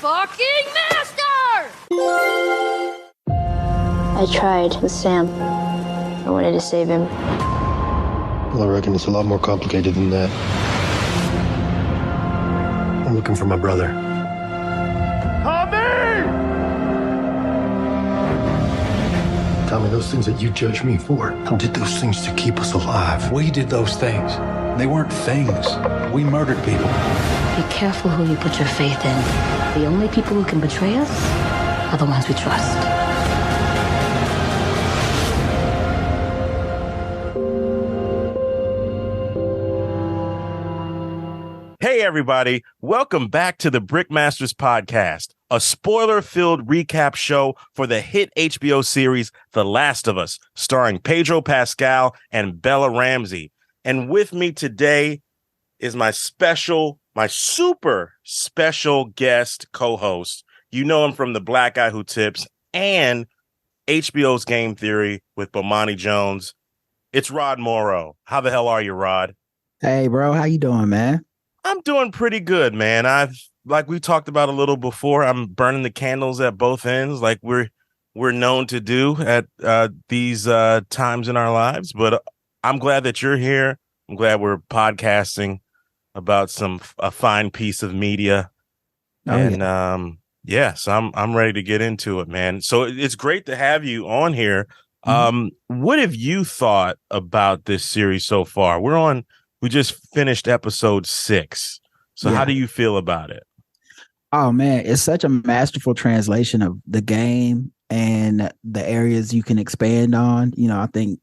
fucking master! I tried with Sam. I wanted to save him. Well, I reckon it's a lot more complicated than that. I'm looking for my brother. Tommy, those things that you judge me for, I did those things to keep us alive. We did those things. They weren't things. We murdered people. Be careful who you put your faith in. The only people who can betray us are the ones we trust. Hey, everybody. Welcome back to the Brickmasters Podcast, a spoiler-filled recap show for the hit HBO series The Last of Us, starring Pedro Pascal and Bella Ramsey. And with me today is my super special guest co-host. You know him from The Black Guy Who Tips and HBO's Game Theory with Bomani Jones. It's Rod Morrow. How the hell are you, Rod? Hey, bro. How you doing, man? I'm doing pretty good, man. Like we talked about a little before, I'm burning the candles at both ends, like we're known to do at these times in our lives. But I'm glad that you're here. I'm glad we're podcasting about a fine piece of media. So I'm ready to get into it, man. So it's great to have you on here. What have you thought about this series so far? We just finished episode 6. So how do you feel about it? Oh, man, it's such a masterful translation of the game and the areas you can expand on. You know, I think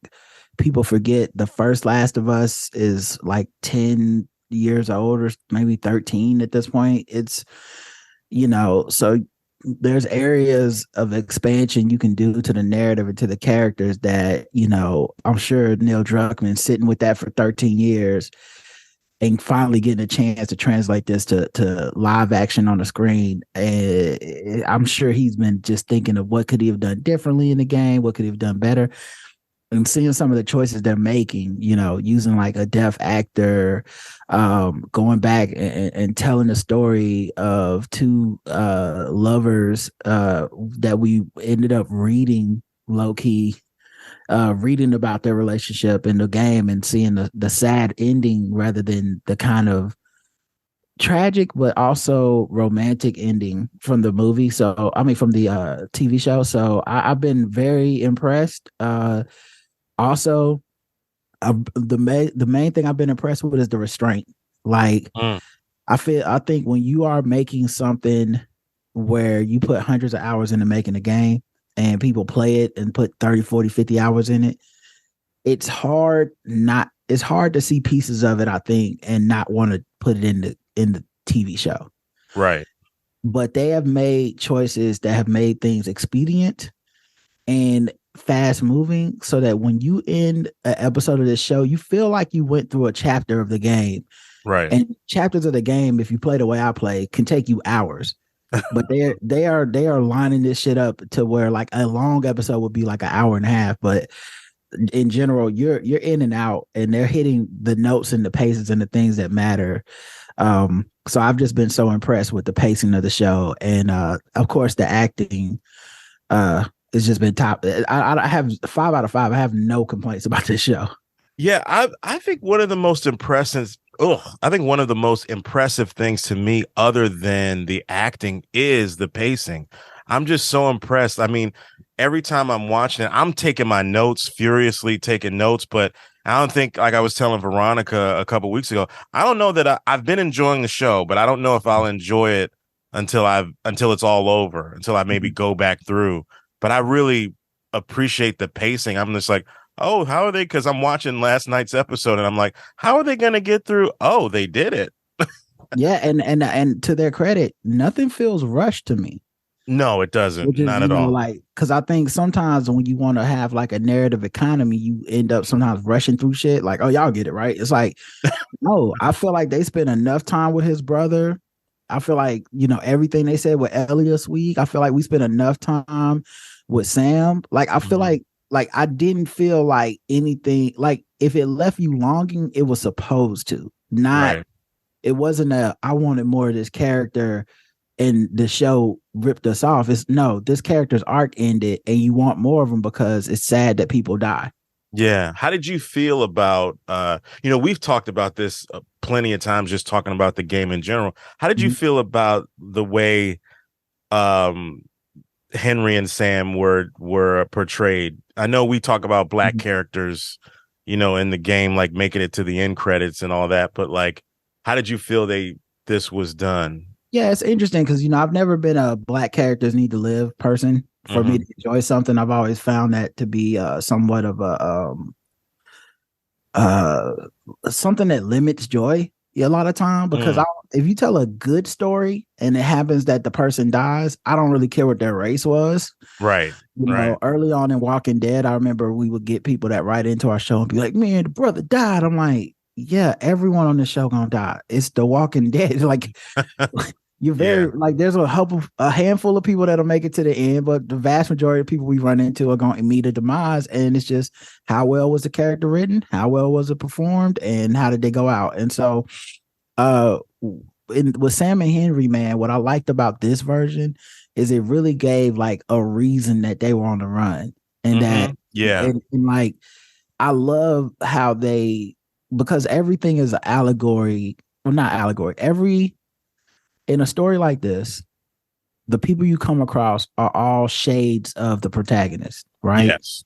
people forget the first Last of Us is like 10 years old or maybe 13 at this point. It's, so there's areas of expansion you can do to the narrative and to the characters that, I'm sure Neil Druckmann sitting with that for 13 years and finally getting a chance to translate this to live action on the screen. And I'm sure he's been just thinking of what could he have done differently in the game, what could he have done better. And seeing some of the choices they're making, using like a deaf actor, going back and telling the story of two lovers that we ended up reading low-key, reading about their relationship in the game and seeing the sad ending rather than the kind of tragic but also romantic ending from the movie. From the TV show. So I've been very impressed. Also, the main thing I've been impressed with is the restraint. Like, I think when you are making something where you put hundreds of hours into making a game and people play it and put 30, 40, 50 hours in it, it's hard to see pieces of it, I think, and not want to put it in the TV show. Right. But they have made choices that have made things expedient and fast moving so that when you end an episode of this show, you feel like you went through a chapter of the game. Right. And chapters of the game, if you play the way I play, can take you hours. But they are lining this shit up to where like a long episode would be like an hour and a half. But in general, you're in and out and they're hitting the notes and the paces and the things that matter. So I've just been so impressed with the pacing of the show. And of course the acting it's just been top. I have 5 out of 5. I have no complaints about this show. Yeah, I think one of the most impressive things to me, other than the acting, is the pacing. I'm just so impressed. I mean, every time I'm watching it, I'm taking my notes, furiously taking notes, but I don't think, like I was telling Veronica a couple weeks ago, I don't know that I've been enjoying the show, but I don't know if I'll enjoy it until it's all over, until I maybe go back through. But I really appreciate the pacing. I'm just like, oh, how are they? Because I'm watching last night's episode and I'm like, how are they going to get through? Oh, they did it. Yeah. And to their credit, nothing feels rushed to me. No, it doesn't. Not at all. Like, because I think sometimes when you want to have like a narrative economy, you end up sometimes rushing through shit. Like, oh, y'all get it, right? It's like, no, I feel like they spent enough time with his brother. I feel like, everything they said with Elliot's week, I feel like we spent enough time with Sam. Like, I feel like I didn't feel like anything, like if it left you longing, it was supposed to. Not, right. It wasn't I wanted more of this character and the show ripped us off. It's no, this character's arc ended, and you want more of them because it's sad that people die. Yeah. How did you feel about we've talked about this plenty of times, just talking about the game in general. How did you feel about the way Henry and Sam were portrayed? I know we talk about black characters, in the game, like making it to the end credits and all that, but like, how did you feel this was done? Yeah, it's interesting because I've never been a black characters need to live person. For me to enjoy something, I've always found that to be somewhat of a something that limits joy a lot of time, because if you tell a good story and it happens that the person dies, I don't really care what their race was. Right. Early on in Walking Dead, I remember we would get people that write into our show and be like, "Man, the brother died." I'm like, "Yeah, everyone on the show gonna die. It's The Walking Dead." Like, you're very like, there's a handful of people that'll make it to the end, but the vast majority of people we run into are going to meet a demise. And it's just, how well was the character written? How well was it performed? And how did they go out? And so, with Sam and Henry, man, what I liked about this version is it really gave like a reason that they were on the run, and that, and like, I love how because everything is an allegory, well, not allegory. In a story like this, the people you come across are all shades of the protagonist, right? Yes.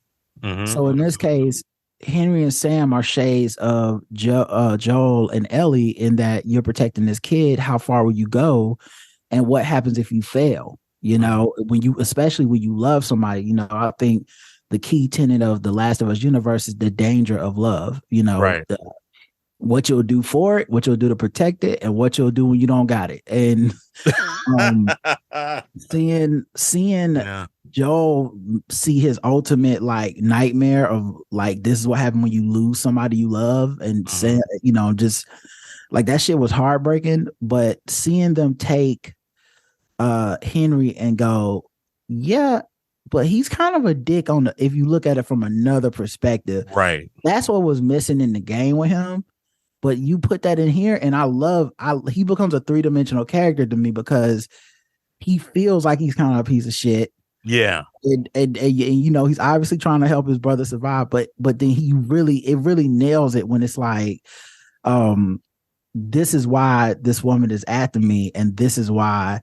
So in this case, Henry and Sam are shades of Joel and Ellie, in that you're protecting this kid. How far will you go? And what happens if you fail? Especially when you love somebody, I think the key tenet of the Last of Us universe is the danger of love, right. What you'll do for it, what you'll do to protect it, and what you'll do when you don't got it. And seeing Joel see his ultimate like nightmare of like, this is what happened when you lose somebody you love, and say, just like, that shit was heartbreaking. But seeing them take Henry and go, yeah, but he's kind of a dick if you look at it from another perspective. Right. That's what was missing in the game with him. But you put that in here, and he becomes a 3-dimensional character to me, because he feels like he's kind of a piece of shit. Yeah. And he's obviously trying to help his brother survive, but then it really nails it when it's like, this is why this woman is after me, and this is why,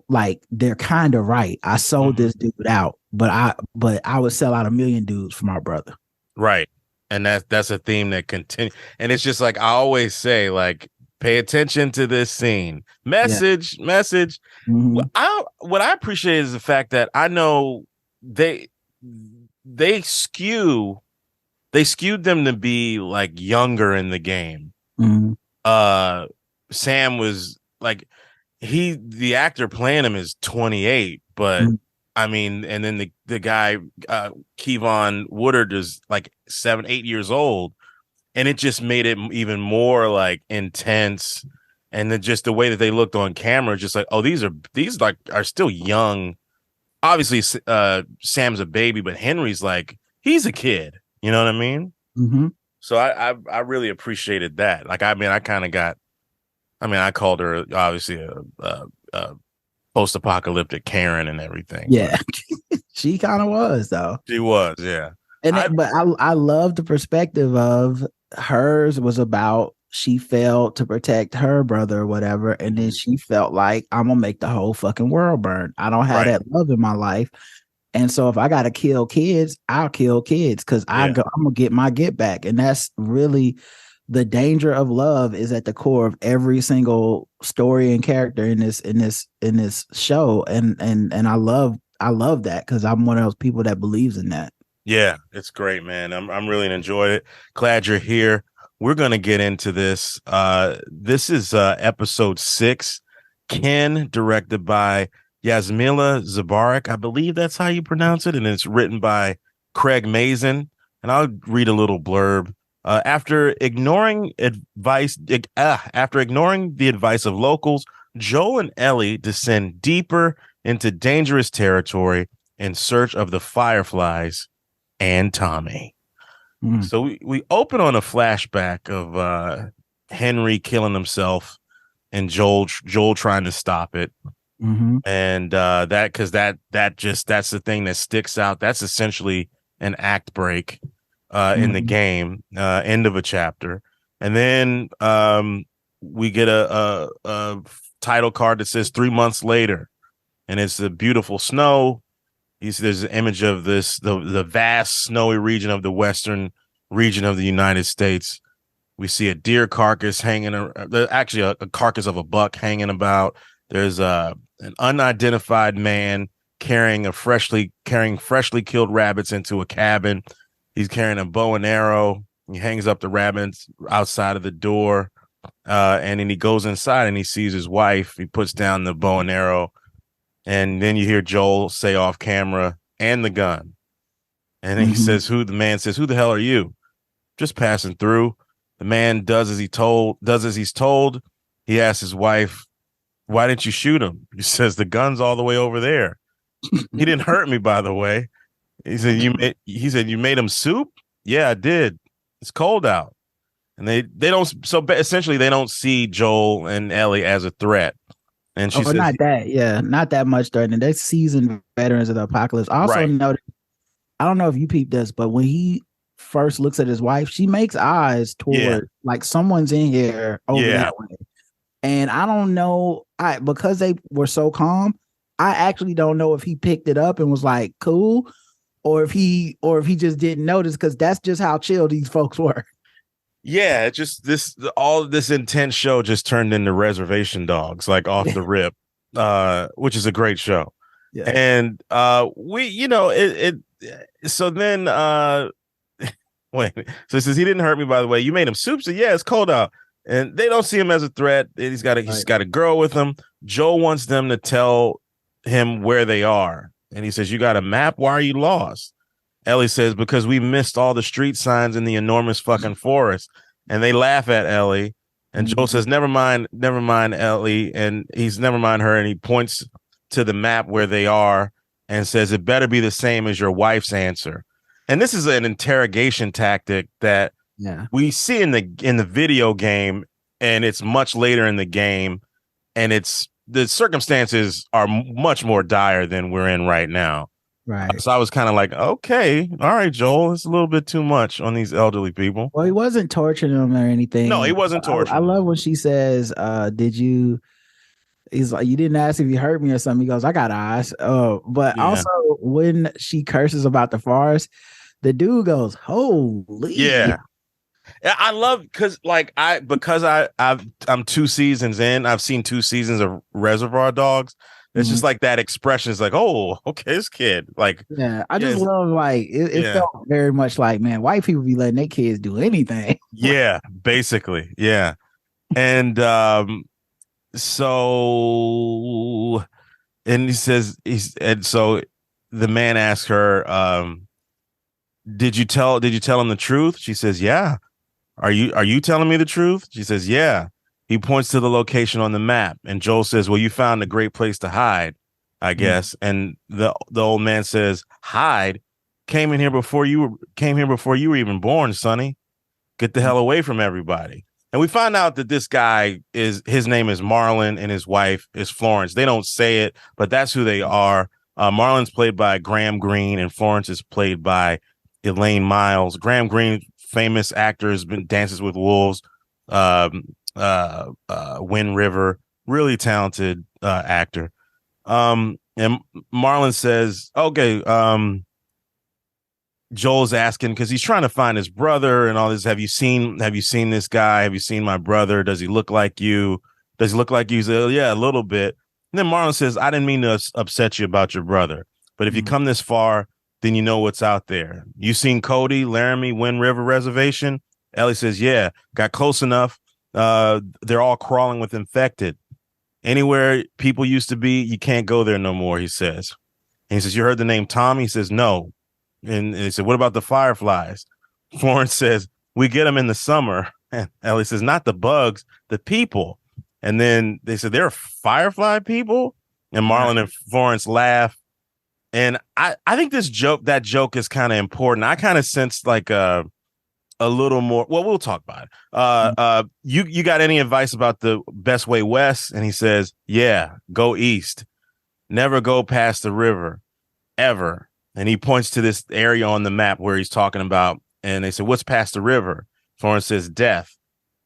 like, they're kind of right. I sold this dude out, but I would sell out 1 million dudes for my brother. Right. And that's a theme that continues. And it's just like I always say, like, pay attention to this scene. Message. Mm-hmm. What I appreciate is the fact that I know they skewed them to be like younger in the game. Mm-hmm. Sam was like, the actor playing him is 28, but I mean, and then the guy, Kevon Woodard, is like 7-8 years old, and it just made it even more like intense. And then just the way that they looked on camera, just like, oh, these are still young. Obviously, Sam's a baby, but Henry's like, he's a kid. You know what I mean? Mm-hmm. So I really appreciated that. Like, I mean, I called her obviously a post-apocalyptic Karen and everything. Yeah, she kind of was, though. She was, yeah. But I love the perspective of hers was about, she failed to protect her brother or whatever, and then she felt like, I'm gonna make the whole fucking world burn. I don't have that love in my life, and so if I gotta kill kids, I'll kill kids, because I'm gonna get my get back. And that's really the danger of love, is at the core of every single story and character in this show. And I love that, because I'm one of those people that believes in that. Yeah, it's great, man. I'm really enjoying it. Glad you're here. We're gonna get into this. This is episode 6. Ken, directed by Yasmila Zabarak. I believe that's how you pronounce it, and it's written by Craig Mazin. And I'll read a little blurb. After ignoring the advice of locals, Joel and Ellie descend deeper into dangerous territory in search of the Fireflies and Tommy. So we open on a flashback of Henry killing himself and Joel trying to stop it. Mm-hmm. And that's the thing that sticks out. That's essentially an act break in the game, end of a chapter. And then we get a title card that says 3 months later, and it's the beautiful snow. There's an image of the vast snowy region of the western region of the United States. We see a deer carcass hanging, actually a carcass of a buck hanging about. There's an unidentified man carrying freshly killed rabbits into a cabin. He's carrying a bow and arrow. He hangs up the rabbits outside of the door, and then he goes inside and he sees his wife. He puts down the bow and arrow, and then you hear Joel say off camera, "And the gun." And then the man says, "Who the hell are you?" "Just passing through." The man does as he's told. He asks his wife, "Why didn't you shoot him?" He says, "The gun's all the way over there." "He didn't hurt me, by the way." He said, "You made him soup?" "Yeah, I did. It's cold out." And they don't. So essentially, they don't see Joel and Ellie as a threat. And she says, not that much threatening. They're seasoned veterans of the apocalypse. I also noticed, I don't know if you peeped this, but when he first looks at his wife, she makes eyes toward like someone's in here over that way. And I don't know, because they were so calm, I actually don't know if he picked it up and was like cool, or if he just didn't notice, because that's just how chill these folks were. Yeah, just all this intense show just turned into Reservation Dogs, like off the rip, which is a great show. Yeah. And so then wait, so he says, "He didn't hurt me, by the way. You made him soup." So yeah, it's cold out. And they don't see him as a threat. He's got a girl with him. Joel wants them to tell him where they are. And he says, "You got a map? Why are you lost?" Ellie says, "Because we missed all the street signs in the enormous fucking forest." And they laugh at Ellie. And Joel says, never mind, Ellie. And he's never mind her. And he points to the map where they are and says, "It better be the same as your wife's answer." And this is an interrogation tactic that we see in the video game, and it's much later in the game, and the circumstances are much more dire than we're in right now. Right. So I was kind of like, okay, all right, Joel, it's a little bit too much on these elderly people. Well, he wasn't torturing them or anything. No, he wasn't torturing. I love when she says, he's like, "You didn't ask if you hurt me or something." He goes, "I got eyes." But also when she curses about the forest, the dude goes, "Holy." Yeah. I love I'm 2 seasons in. I've seen 2 seasons of Reservoir Dogs. It's just like that expression is like, oh, okay, this kid. Like, I just love, like, it felt very much like, man, white people be letting their kids do anything. Yeah, basically. Yeah. And so he says, so the man asks her, did you tell him the truth? She says, "Yeah." Are you telling me the truth?" She says, "Yeah." He points to the location on the map, and Joel says, "Well, you found a great place to hide, I guess." And the old man says, "Hide? Came here before you were even born, Sonny. Get the hell away from everybody." And we find out that this guy his name is Marlon and his wife is Florence. They don't say it, but that's who they are. Marlon's played by Graham Greene, and Florence is played by Elaine Miles. Graham Greene, famous actor, has been Dances with Wolves, Wind River, really talented actor. And Marlon says, okay, Joel's asking, because he's trying to find his brother and all this. Have you seen this guy? Have you seen my brother? Does he look like you? He says, "Yeah, a little bit." And then Marlon says, "I didn't mean to upset you about your brother, but if you come this far, then you know what's out there. You seen Cody, Laramie, Wind River Reservation?" Ellie says, "Yeah, got close enough. They're all crawling with infected. Anywhere people used to be, you can't go there no more," he says. And he says, "You heard the name Tommy?" He says, "No." And he said, "What about the fireflies?" Florence says, "We get them in the summer." And Ellie says, "Not the bugs, the people." And then they said, "There are firefly people?" And Marlon and Florence laugh. And I think that joke is kind of important. I kind of sensed like a little more. Well, we'll talk about it. You got any advice about the best way west? And he says, yeah, go east. Never go past the river ever. And he points to this area on the map where he's talking about. And they said, what's past the river? Florence says, death.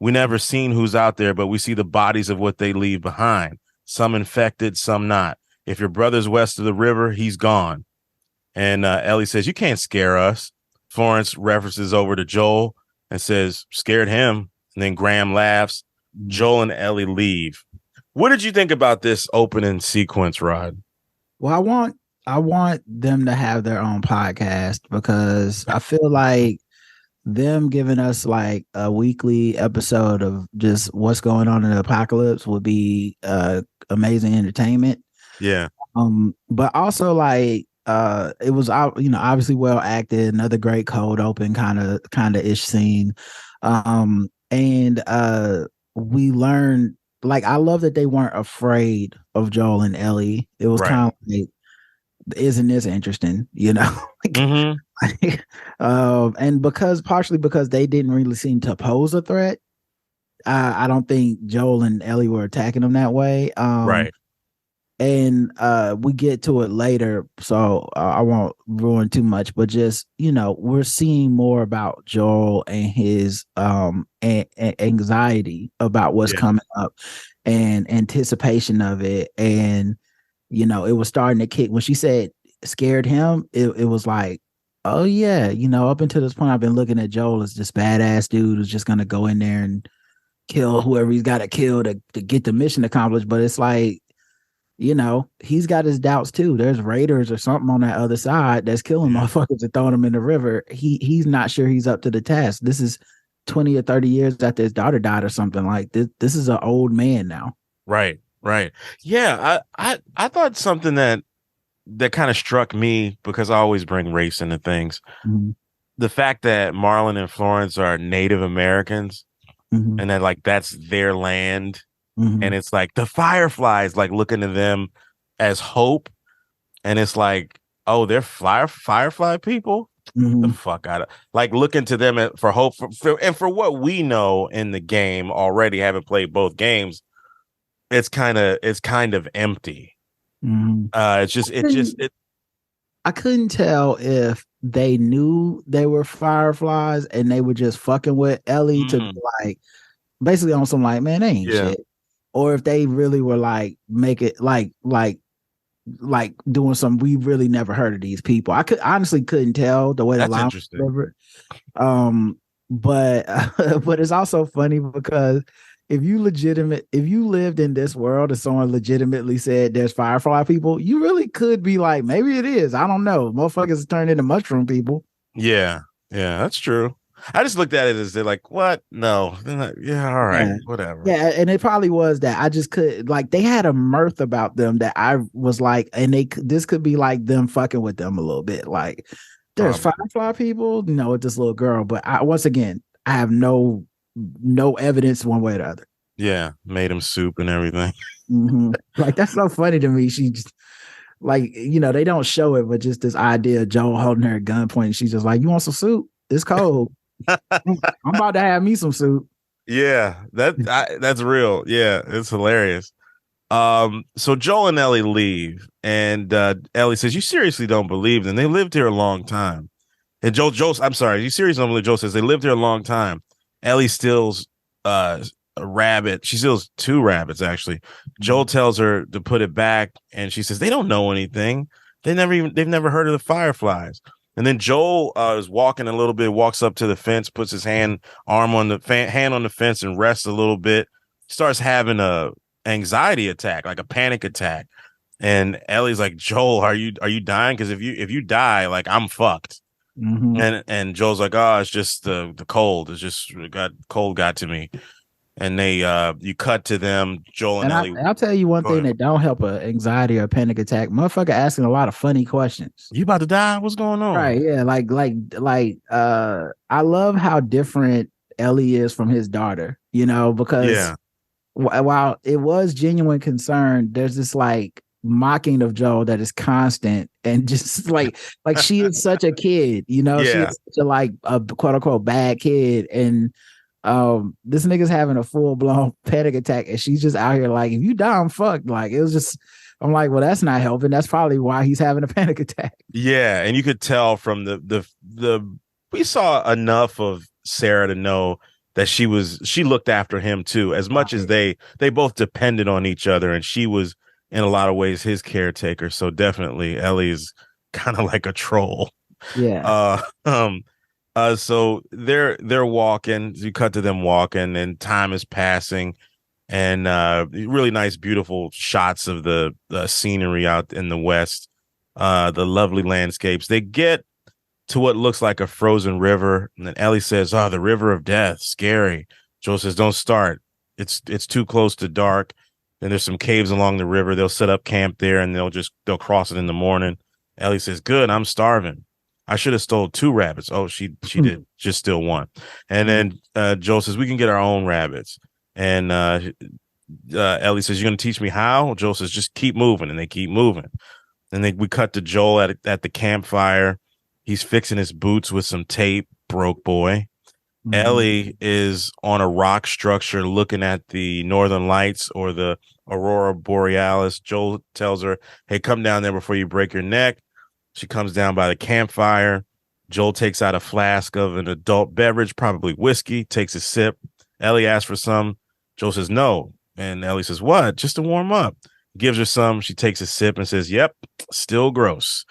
We never seen who's out there, but we see the bodies of what they leave behind. Some infected, some not. If your brother's west of the river, he's gone. And Ellie says, you can't scare us. Florence references over to Joel and says, scared him. And then Graham laughs. Joel and Ellie leave. What did you think about this opening sequence, Rod? Well, I want them to have their own podcast because I feel like them giving us like a weekly episode of just what's going on in the apocalypse would be amazing entertainment. Yeah. But also like it was obviously well acted, another great cold open kind of ish scene. And we learned, like, I love that they weren't afraid of Joel and Ellie. It was kind of like, isn't this interesting? And partially because they didn't really seem to pose a threat. I don't think Joel and Ellie were attacking them that way. Right. And we get to it later, so I won't ruin too much, but just, we're seeing more about Joel and his anxiety about what's coming up and anticipation of it. And, it was starting to kick. When she said scared him, it was like, oh, yeah, up until this point, I've been looking at Joel as this badass dude who's just going to go in there and kill whoever he's got to kill to get the mission accomplished. But it's like, he's got his doubts too. There's raiders or something on that other side that's killing motherfuckers and throwing them in the river. He's not sure he's up to the task. This is 20 or 30 years after his daughter died or something. Like this is an old man now. Right. Yeah, I thought something that kind of struck me, because I always bring race into things. Mm-hmm. The fact that Marlon and Florence are Native Americans, mm-hmm. and that like that's their land. Mm-hmm. And it's like the Fireflies like looking to them as hope. And it's like, oh, they're Firefly people? Mm-hmm. The fuck out of, like, looking to them for hope and for what we know in the game already, having played both games, it's kind of empty. Mm-hmm. I couldn't tell if they knew they were Fireflies and they were just fucking with Ellie to like basically on some like, man, they ain't shit. Or if they really were like make it like doing some, we really never heard of these people. I honestly couldn't tell the way the line was delivered. But it's also funny because if you lived in this world and someone legitimately said there's Firefly people, you really could be like, maybe it is. I don't know. Motherfuckers turned into mushroom people. Yeah, that's true. I just looked at it as they're like, what? No. Not, yeah, all right, whatever. Yeah, and it probably was that. I just could, like, they had a mirth about them that I was like, and this could be like them fucking with them a little bit. Like, there's Firefly people, with this little girl. But once again, I have no evidence one way or the other. Yeah, made him soup and everything. Mm-hmm. Like, that's so funny to me. She just, like, they don't show it, but just this idea of Joel holding her at gunpoint. And she's just like, you want some soup? It's cold. I'm about to have me some soup. Yeah, that's real. Yeah, it's hilarious. So Joel and Ellie leave, and Ellie says, "You seriously don't believe them? They lived here a long time." And Joel, I'm sorry, you seriously don't believe? Joel says they lived here a long time. Ellie steals a rabbit. She steals 2 rabbits actually. Joel tells her to put it back, and she says they don't know anything. They've never heard of the Fireflies. And then Joel is walking a little bit, walks up to the fence, puts his hand on the fence and rests a little bit. Starts having a anxiety attack, like a panic attack. And Ellie's like, Joel, are you dying? Because if you die, like, I'm fucked. Mm-hmm. And Joel's like, oh, it's just the cold. It's just cold got to me. And they you cut to them, Joel and Ellie. I'll tell you one thing that don't help an anxiety or a panic attack. Motherfucker asking a lot of funny questions. You about to die? What's going on? Right, yeah. Like I love how different Ellie is from his daughter, because while it was genuine concern, there's this like mocking of Joel that is constant and just like she is such a kid, you know, she Yeah. is such a like a quote unquote bad kid, and this nigga's having a full blown panic attack, and she's just out here like, if you die, I'm fucked. Like it was just, I'm like, well, that's not helping. That's probably why he's having a panic attack. Yeah, and you could tell from the we saw enough of Sarah to know that she looked after him too, as much as they both depended on each other, and she was in a lot of ways his caretaker. So definitely Ellie is kind of like a troll. Yeah. So they're walking. You cut to them walking, and time is passing, and really nice, beautiful shots of the scenery out in the west, the lovely landscapes. They get to what looks like a frozen river, and then Ellie says, "Oh, the river of death, scary." Joel says, "Don't start. It's too close to dark." Then there's some caves along the river. They'll set up camp there, and they'll cross it in the morning. Ellie says, "Good, I'm starving. I should have stole 2 rabbits." Oh, she did just steal 1. And then Joel says, "We can get our own rabbits." And Ellie says, "You're going to teach me how?" Joel says, "Just keep moving." And they keep moving. And then we cut to Joel at the campfire. He's fixing his boots with some tape, broke boy. Mm-hmm. Ellie is on a rock structure looking at the northern lights or the aurora borealis. Joel tells her, "Hey, come down there before you break your neck." She comes down by the campfire. Joel takes out a flask of an adult beverage, probably whiskey, takes a sip. Ellie asks for some. Joel says no. And Ellie says, "What? Just to warm up." Gives her some. She takes a sip and says, "Yep, still gross."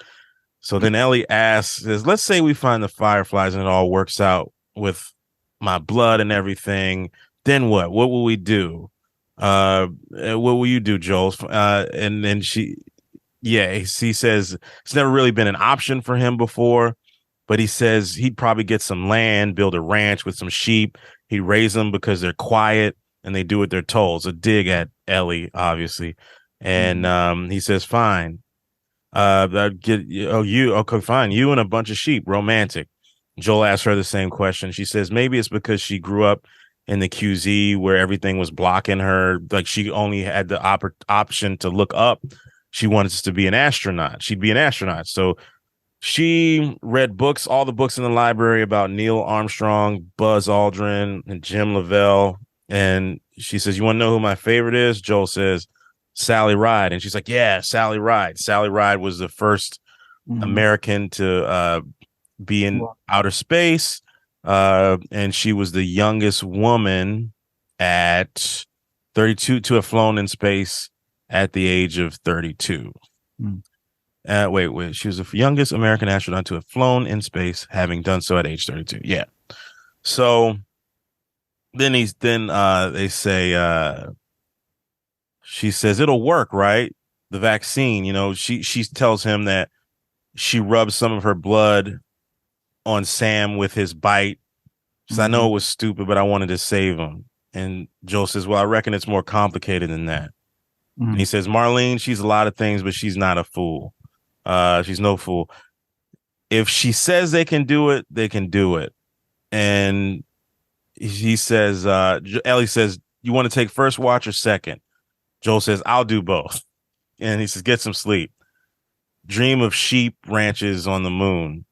So then Ellie says, "Let's say we find the fireflies and it all works out with my blood and everything. Then what? What will we do? What will you do, Joel?" And then he says it's never really been an option for him before, but he says he'd probably get some land, build a ranch with some sheep. He'd raise them because they're quiet and they do what they're told. It's a dig at Ellie, obviously. And he says, "Fine. Okay, fine. You and a bunch of sheep, romantic." Joel asks her the same question. She says maybe it's because she grew up in the QZ where everything was blocking her. Like she only had the option to look up. She wanted to be an astronaut. She'd be an astronaut. So she read books, all the books in the library about Neil Armstrong, Buzz Aldrin, and Jim Lovell. And she says, "You want to know who my favorite is?" Joel says, "Sally Ride." And she's like, "Yeah, Sally Ride." Sally Ride was the first American to be in outer space. And she was the youngest woman at 32 to have flown in space at the age of 32. Wait. She was the youngest American astronaut to have flown in space, having done so at age 32. Yeah. So then they say, she says, "It'll work, right? The vaccine." You know, she tells him that she rubbed some of her blood on Sam with his bite. So I know it was stupid, but I wanted to save him. And Joel says, "Well, I reckon it's more complicated than that." And he says, "Marlene, she's a lot of things, but she's not a fool. She's no fool. If she says they can do it, they can do it." And he says, Ellie says, "You want to take first watch or second?" Joel says, "I'll do both." And he says, "Get some sleep. Dream of sheep ranches on the moon."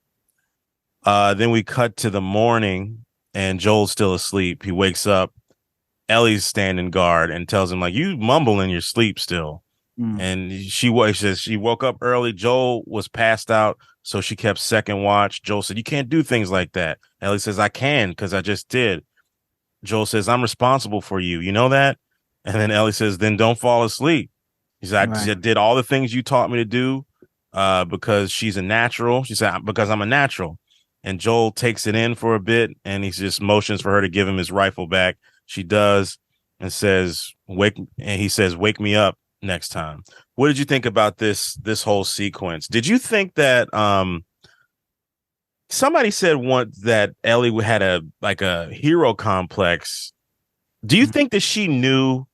Then we cut to the morning and Joel's still asleep. He wakes up. Ellie's standing guard and tells him, like, "You mumble in your sleep still." And she says she woke up early. Joel was passed out, so she kept second watch. Joel said, "You can't do things like that." Ellie says, "I can, because I just did." Joel says, "I'm responsible for you. You know that?" And then Ellie says, "Then don't fall asleep." He said, "I did all the things you taught me to do because she's a natural." She said, "Because I'm a natural." And Joel takes it in for a bit, and he just motions for her to give him his rifle back. She does, and says, he says, "Wake me up next time." What did you think about this whole sequence? Did you think that somebody said once that Ellie had a hero complex? Do you think that she knew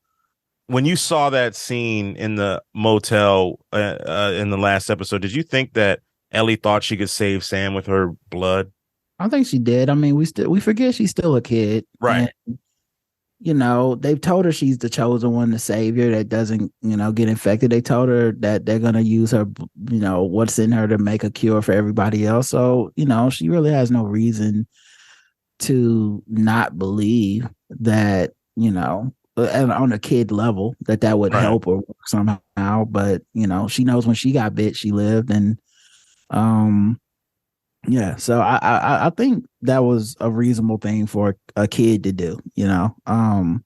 when you saw that scene in the motel in the last episode? Did you think that Ellie thought she could save Sam with her blood? I think she did. I mean, we forget she's still a kid, right? they've told her she's the chosen one, the savior that doesn't, get infected. They told her that they're going to use her, what's in her to make a cure for everybody else. So, she really has no reason to not believe that, and on a kid level that would help or work somehow. But, she knows when she got bit, she lived. And, yeah, so I think that was a reasonable thing for a kid to do, as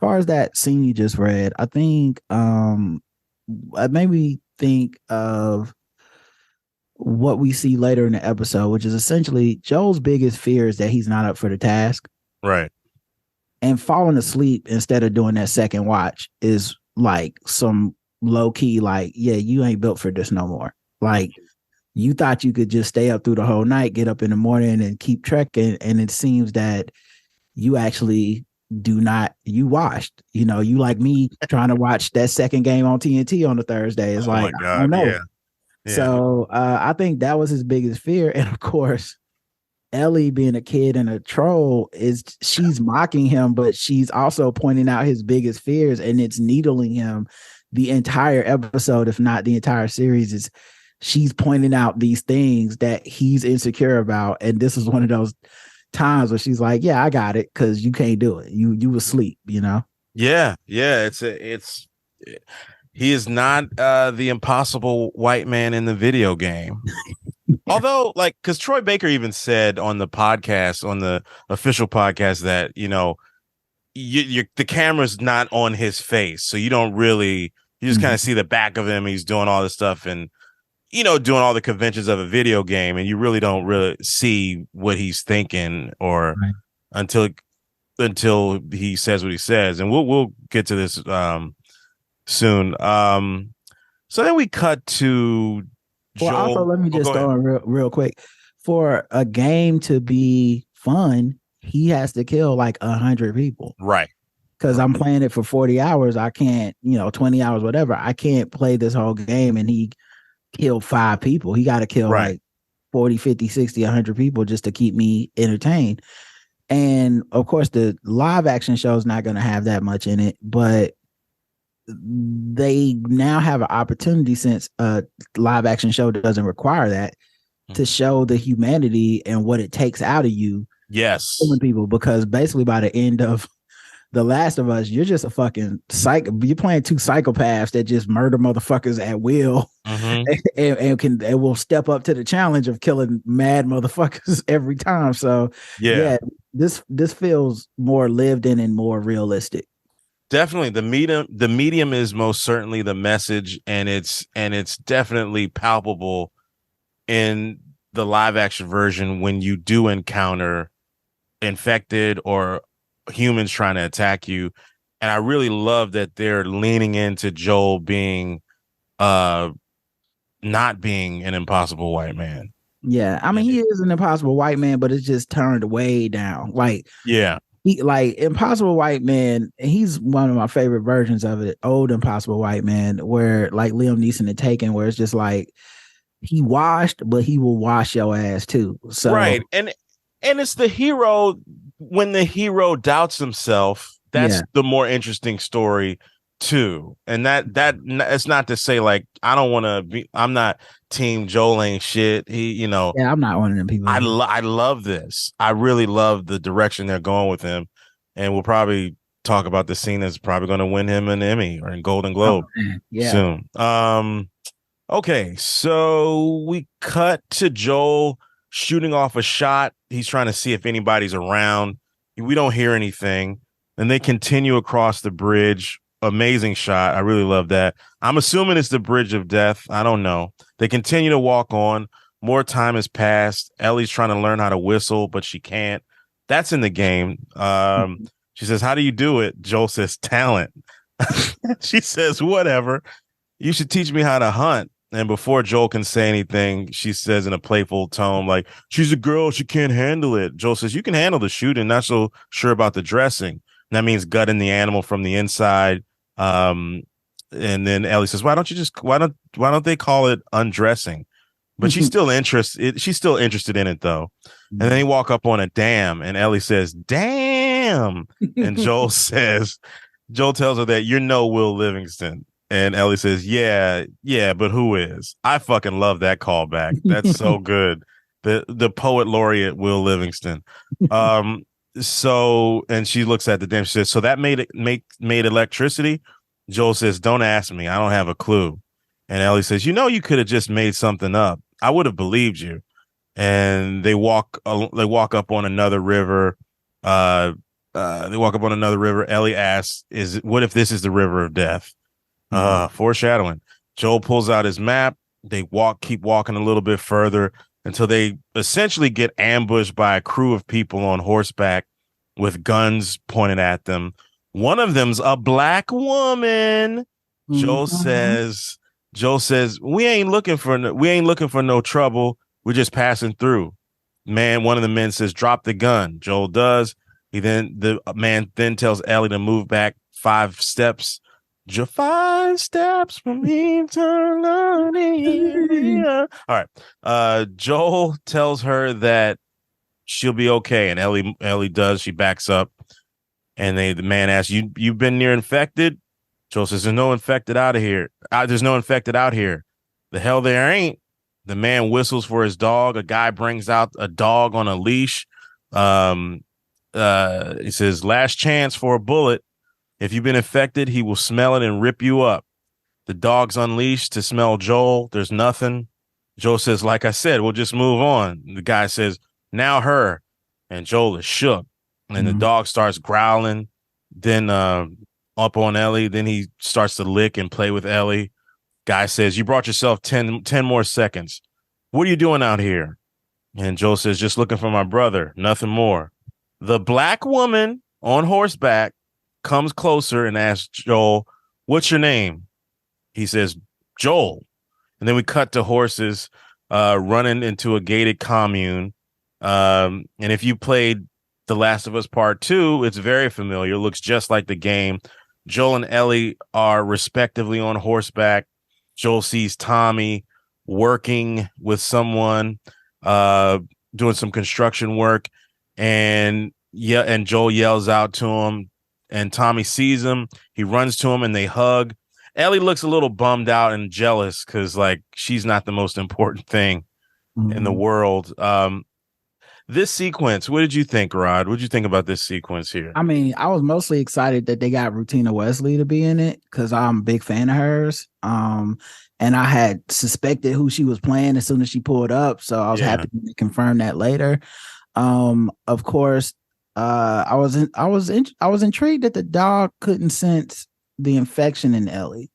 far as that scene you just read, I think it made me think of what we see later in the episode, which is essentially Joel's biggest fear is that he's not up for the task. Right. And falling asleep instead of doing that second watch is like some low key, like, yeah, you ain't built for this no more. Like, you thought you could just stay up through the whole night, get up in the morning and keep trekking. And it seems that you actually do not, you washed, you like me trying to watch that second game on TNT on the Thursday. It's like, my God, I don't know. Yeah. So I think that was his biggest fear. And of course, Ellie being a kid and a troll she's mocking him, but she's also pointing out his biggest fears, and it's needling him the entire episode, if not the entire series. She's pointing out these things that he's insecure about. And this is one of those times where she's like, yeah, I got it. Cause you can't do it. You asleep, Yeah. Yeah. He is not the impossible white man in the video game. Although, like, cause Troy Baker even said on the podcast, on the official podcast, that, the camera's not on his face. So you just kind of see the back of him. He's doing all this stuff and, doing all the conventions of a video game, and you really don't really see what he's thinking or until he says what he says. And we'll get to this soon. So then we cut to Joel. Well, also, let me just throw in real quick. For a game to be fun, he has to kill like 100 people. Right. Because I'm playing it for 40 hours. I can't, 20 hours, whatever. I can't play this whole game and he kill 5 people. He got to kill like 40, 50, 60, 100 people just to keep me entertained. And of course, the live action show is not going to have that much in it, but they now have an opportunity, since a live action show doesn't require that, to show the humanity and what it takes out of you. Yes. Killing people, because basically by the end of The Last of Us, you're just a fucking psycho. You're playing 2 psychopaths that just murder motherfuckers at will, and will step up to the challenge of killing mad motherfuckers every time. So yeah, this feels more lived in and more realistic. Definitely, the medium is most certainly the message, and it's definitely palpable in the live action version when you do encounter infected or humans trying to attack you. And I really love that they're leaning into Joel being not being an impossible white man. Yeah, I mean, he is an impossible white man, but it's just turned way down. Like, yeah, he, like, Impossible White Man, he's one of my favorite versions of it, old Impossible White Man, where like Liam Neeson had Taken, where it's just like he washed, but he will wash your ass too. So right. And it's the hero. When the hero doubts himself, that's the more interesting story too. And that it's not to say like I'm not team Joel ain't shit. He, I'm not one of them people. I love this. I really love the direction they're going with him, and we'll probably talk about the scene that's probably going to win him an Emmy or a Golden Globe soon. Okay, so we cut to Joel shooting off a shot. He's trying to see if anybody's around. We don't hear anything. And they continue across the bridge. Amazing shot. I really love that. I'm assuming it's the Bridge of Death. I don't know. They continue to walk on. More time has passed. Ellie's trying to learn how to whistle, but she can't. That's in the game. She says, how do you do it? Joel says, talent. She says, whatever. You should teach me how to hunt. And before Joel can say anything, she says in a playful tone, like, she's a girl, she can't handle it. Joel says, you can handle the shooting, not so sure about the dressing. And that means gutting the animal from the inside. And then Ellie says, why don't they call it undressing? But she's still interested in it though. And then they walk up on a dam, and Ellie says, "Damn!" And Joel tells her that you're no Will Livingston. And Ellie says, "Yeah, but who is?" I fucking love that callback. That's so good. The poet laureate Will Livingston. So, and she looks at the dam. She says, "So that made electricity?" Joel says, "Don't ask me. I don't have a clue." And Ellie says, "You could have just made something up. I would have believed you." And they walk up on another river. They walk up on another river. Ellie asks, what if this is the river of death? Foreshadowing. Joel pulls out his map. They keep walking a little bit further until they essentially get ambushed by a crew of people on horseback with guns pointed at them. One of them's a black woman. Joel says, we ain't looking for no trouble. We're just passing through. One of the men says, "Drop the gun." Joel does. The man then tells Ellie to move back 5 steps. 5 steps from eternity. All right. Joel tells her that she'll be okay, and Ellie does. She backs up, and the man asks, "You've been near infected?" Joel says, "There's no infected out of here. There's no infected out here." "The hell there ain't." The man whistles for his dog. A guy brings out a dog on a leash. He says, "Last chance for a bullet. If you've been infected, he will smell it and rip you up." The dog's unleashed to smell Joel. There's nothing. Joel says, "Like I said, we'll just move on." The guy says, "Now her." And Joel is shook. And the dog starts growling. Then up on Ellie. Then he starts to lick and play with Ellie. Guy says, "You brought yourself 10 more seconds. What are you doing out here?" And Joel says, "Just looking for my brother. Nothing more." The black woman on horseback comes closer and asks Joel, "What's your name?" He says, "Joel." And then we cut to horses running into a gated commune. And if you played The Last of Us Part 2, it's very familiar. It looks just like the game. Joel and Ellie are respectively on horseback. Joel sees Tommy working with someone, doing some construction work, and Joel yells out to him, and Tommy sees him. He runs to him, and they hug. Ellie looks a little bummed out and jealous because, she's not the most important thing in the world. This sequence, what did you think, Rod? What did you think about this sequence here? I mean, I was mostly excited that they got Rutina Wesley to be in it because I'm a big fan of hers. And I had suspected who she was playing as soon as she pulled up, so I was happy to confirm that later. Of course, I was intrigued that the dog couldn't sense the infection in Ellie.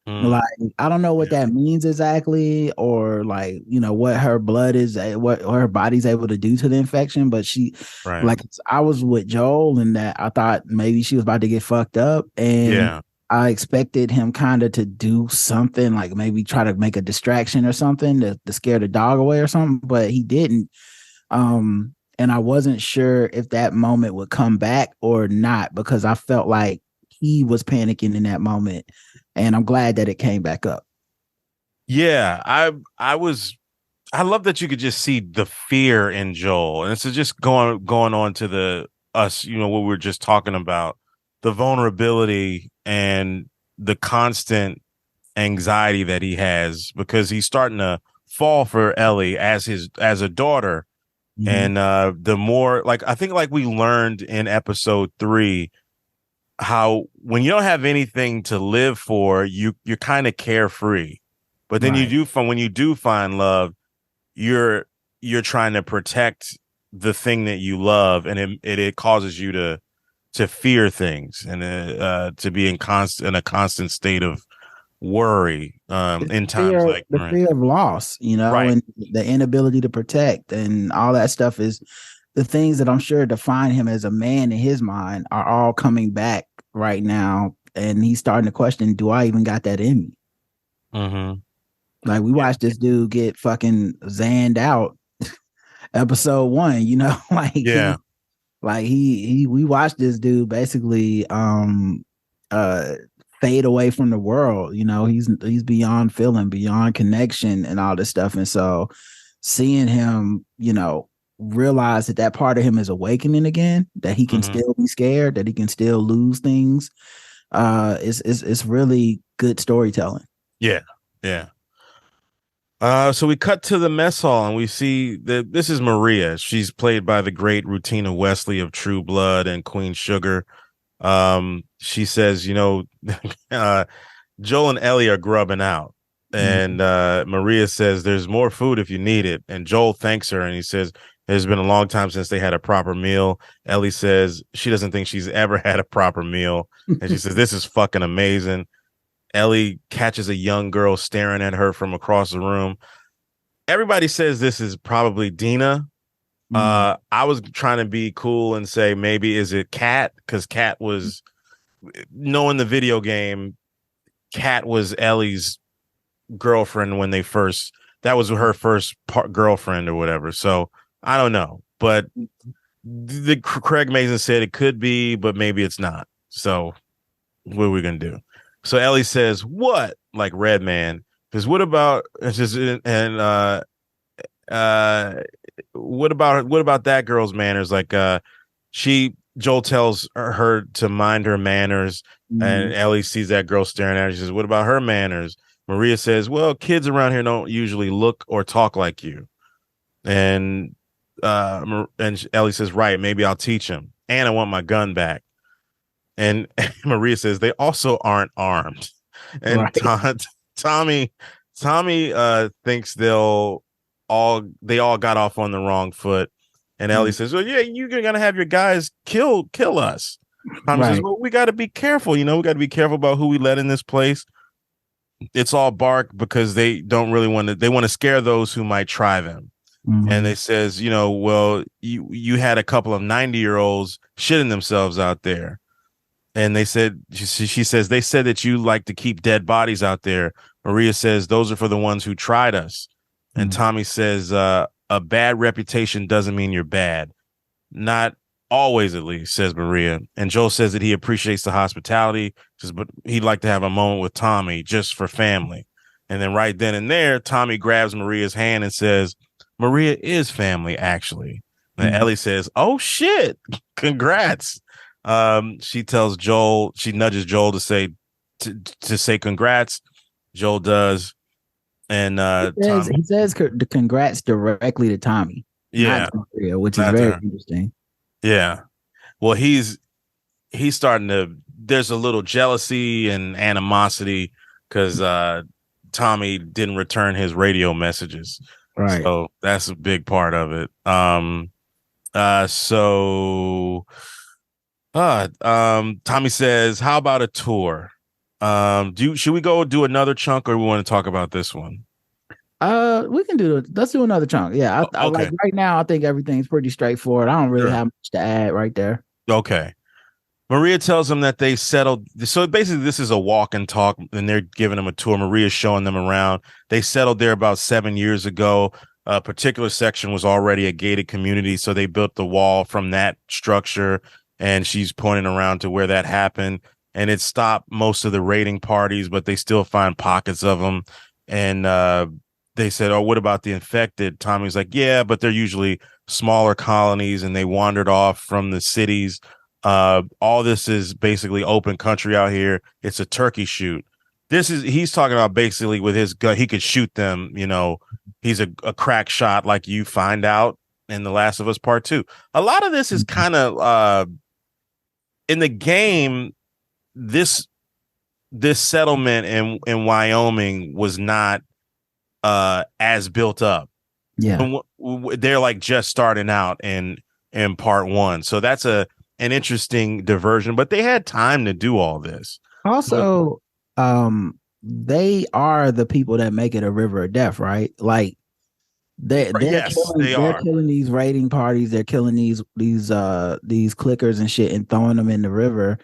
I don't know what that means exactly, or what her blood is, what her body's able to do to the infection. But I was with Joel in that I thought maybe she was about to get fucked up, and I expected him kind of to do something, like maybe try to make a distraction or something to scare the dog away or something, but he didn't. And I wasn't sure if that moment would come back or not, because I felt like he was panicking in that moment. And I'm glad that it came back up. Yeah, I love that you could just see the fear in Joel. And it's just going on to what we were just talking about, the vulnerability and the constant anxiety that he has, because he's starting to fall for Ellie as a daughter. And the more, I think we learned in episode 3, how when you don't have anything to live for, you're kind of carefree, but then when you do find love, you're trying to protect the thing that you love, and it causes you to fear things and to be in a constant state of worry in times like the fear of loss, and the inability to protect, and all that stuff is the things that I'm sure define him as a man in his mind are all coming back right now. And he's starting to question, do I even got that in me? We watched this dude get fucking zanned out episode 1, we watched this dude basically fade away from the world. He's beyond feeling, beyond connection and all this stuff. And so seeing him, realize that that part of him is awakening again, that he can still be scared, that he can still lose things. It's really good storytelling. Yeah. So we cut to the mess hall and we see that this is Maria. She's played by the great Rutina Wesley of True Blood and Queen Sugar. She says, Joel and Ellie are grubbing out. And Maria says, there's more food if you need it. And Joel thanks her and he says, it's been a long time since they had a proper meal. Ellie says she doesn't think she's ever had a proper meal. And she says, this is fucking amazing. Ellie catches a young girl staring at her from across the room. Everybody says this is probably Dina. I was trying to be cool and say maybe is it Kat, because Kat was, knowing the video game, Kat was Ellie's girlfriend when that was her first girlfriend or whatever. So I don't know, but Craig Mazin said it could be, but maybe it's not. So what are we gonna do? So Ellie says, "What?" Like Red Man, because what about what about that girl's manners? Like Joel tells her to mind her manners, and Ellie sees that girl staring at her. She says, "What about her manners?" Maria says, "Well, kids around here don't usually look or talk like you." And Ellie says, "Right, maybe I'll teach him. And I want my gun back." And Maria says, "They also aren't armed." And right. Tommy thinks they all got off on the wrong foot. And Ellie says, "Well, yeah, you're gonna have your guys kill us." Tommy says, "Well, we got to be careful. We got to be careful about who we let in this place. It's all bark because they don't really want to. They want to scare those who might try them." And they says, "Well, you had a couple of 90-year-olds shitting themselves out there." And they said, she says, "They said that you like to keep dead bodies out there." Maria says, "Those are for the ones who tried us." And Tommy says, "A bad reputation doesn't mean you're bad. Not always, at least," says Maria. And Joel says that he appreciates the hospitality, says, but he'd like to have a moment with Tommy just for family. And then right then and there, Tommy grabs Maria's hand and says, "Maria is family, actually." And Ellie says, "Oh, shit. Congrats." She tells Joel, she nudges Joel to say congrats. Joel does. And he says congrats directly to Tommy. Yeah. Not to Maria, which is very interesting. Yeah. Well, he's starting to, there's a little jealousy and animosity because Tommy didn't return his radio messages. Right. So that's a big part of it. Tommy says, "How about a tour? Should we go do another chunk, or we want to talk about this one?" We can let's do another chunk. Yeah, I like right now. I think everything's pretty straightforward. I don't really have much to add right there. Okay. Maria tells them that they settled. So basically, this is a walk and talk, and they're giving them a tour. Maria's showing them around. They settled there about 7 years ago. A particular section was already a gated community, so they built the wall from that structure. And she's pointing around to where that happened, and it stopped most of the raiding parties, but they still find pockets of them. And they said, "Oh, what about the infected?" Tommy's like, "Yeah, but they're usually smaller colonies, and they wandered off from the cities. All this is basically open country out here. It's a turkey shoot." He's talking about basically with his gun, he could shoot them. He's a crack shot, like you find out in The Last of Us Part 2. A lot of this is kind of in the game. This settlement in Wyoming was not as built up. Yeah, they're like just starting out in Part 1, so that's an interesting diversion. But they had time to do all this. Also, they are the people that make it a river of death, right? Like they're killing these raiding parties. They're killing these clickers and shit and throwing them in the river.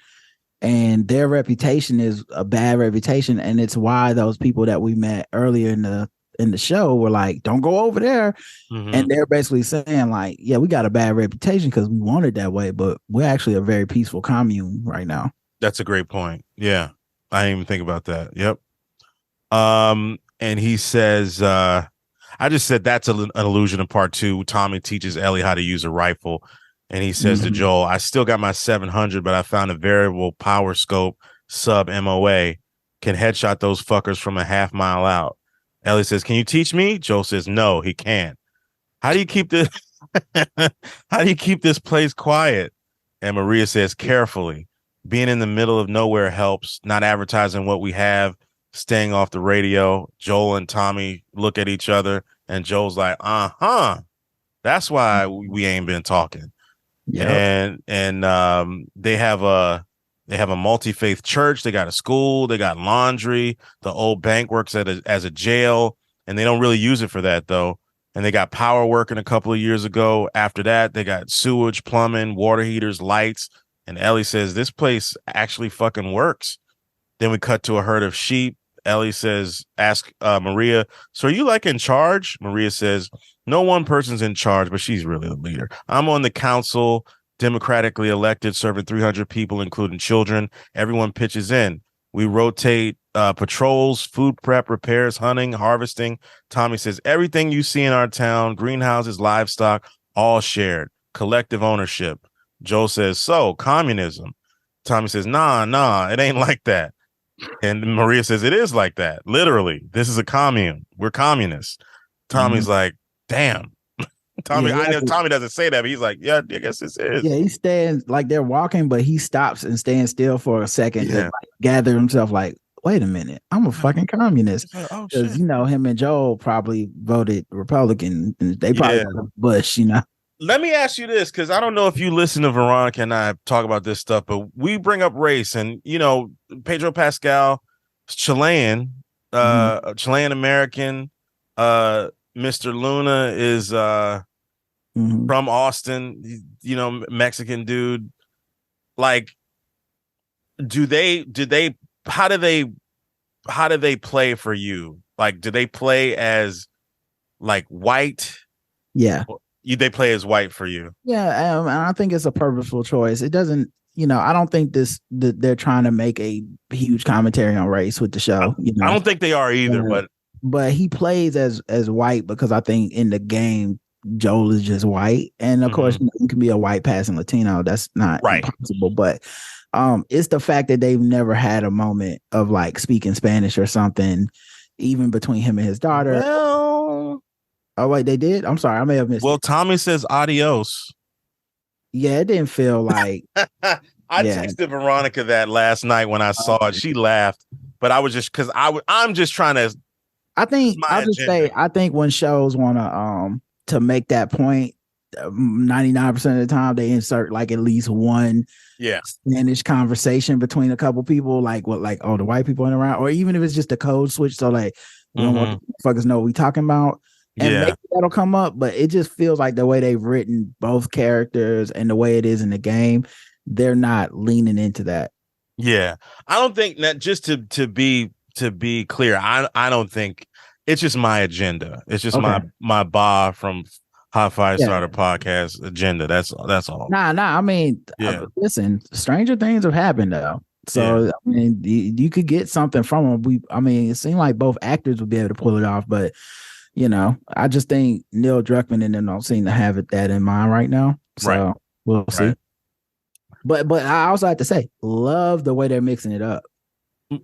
And their reputation is a bad reputation, and it's why those people that we met earlier in the show were like, "Don't go over there." And they're basically saying like, "Yeah, we got a bad reputation because we want it that way, but we're actually a very peaceful commune right now." That's a great point. Yeah, I didn't even think about that. Yep. And he says, I just said that's an allusion to part 2. Tommy teaches Ellie how to use a rifle. And he says to Joel, I still got my 700, but I found a variable power scope sub MOA. Can headshot those fuckers from a half mile out. Ellie says, can you teach me? Joel says, no, he can't. How do you keep this? How do you keep this place quiet? And Maria says, carefully. Being in the middle of nowhere helps. Not advertising what we have. Staying off the radio. Joel and Tommy look at each other, and Joel's like, that's why we ain't been talking. Yep. And they have a multi-faith church. They got a school. They got laundry. The old bank works as a jail, and they don't really use it for that though. And they got power working a couple of years ago. After that, they got sewage, plumbing, water heaters, lights. And Ellie says this place actually fucking works. Then we cut to a herd of sheep. Ellie says, ask Maria, so are you like in charge? Maria says, no one person's in charge, but she's really the leader. I'm on the council, democratically elected, serving 300 people, including children. Everyone pitches in. We rotate patrols, food prep, repairs, hunting, harvesting. Tommy says, everything you see in our town, greenhouses, livestock, all shared. Collective ownership. Joe says, so, communism. Tommy says, nah, it ain't like that. And Maria says, it is like that. Literally, this is a commune. We're communists. Tommy's like, damn. Tommy, I know Tommy doesn't say that, but he's like, yeah, I guess this is. Yeah, he stands like they're walking, but he stops and stands still for a second to like, gather himself like, wait a minute, I'm a fucking communist. Because, him and Joel probably voted Republican. And they probably voted Bush, Let me ask you this, because I don't know if you listen to Veronica and I talk about this stuff, but we bring up race, and Pedro Pascal, Chilean, Chilean American. Mr. Luna is from Austin, Mexican dude. Like, how do they play for you? Like, do they play as like white? Yeah. They play as white for you. Yeah, and I think it's a purposeful choice. It doesn't, I don't think they're trying to make a huge commentary on race with the show. I don't think they are either, but he plays as white because I think in the game Joel is just white, and of course you can be a white passing Latino. That's not impossible, but it's the fact that they've never had a moment of like speaking Spanish or something, even between him and his daughter. Well, oh wait, they did? I'm sorry, I may have missed. Well, Tommy says adios. Yeah, it didn't feel like. I texted Veronica that last night when I saw it. She laughed, but I was just because I'm just trying to. I think when shows want to make that point, 99% of the time they insert like at least one Spanish conversation between a couple people, like the white people in around, or even if it's just a code switch, so like we don't want the fuckers know what we talking about. And maybe that'll come up, but it just feels like the way they've written both characters and the way it is in the game, they're not leaning into that. Yeah, I don't think that. Just to be clear, I don't think it's just my agenda. It's just my bar from Hot Fire Starter podcast agenda. That's all. Nah. I mean, listen, stranger things have happened though. So I mean, you could get something from them. It seemed like both actors would be able to pull it off, but. I just think Neil Druckmann and them don't seem to have that in mind right now. So we'll see. But I also have to say, love the way they're mixing it up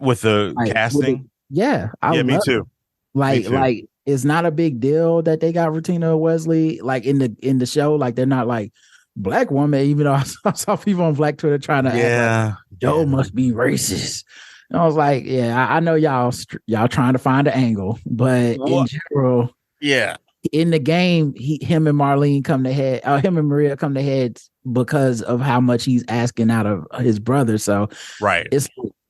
with the casting. Me too. Like it's not a big deal that they got Rutina Wesley like in the show. Like they're not like black woman. Even though I saw people on Black Twitter trying to act like Joe must be racist. And I was like, I know y'all trying to find an angle, but in general, in the game, him and Maria come to heads because of how much he's asking out of his brother. So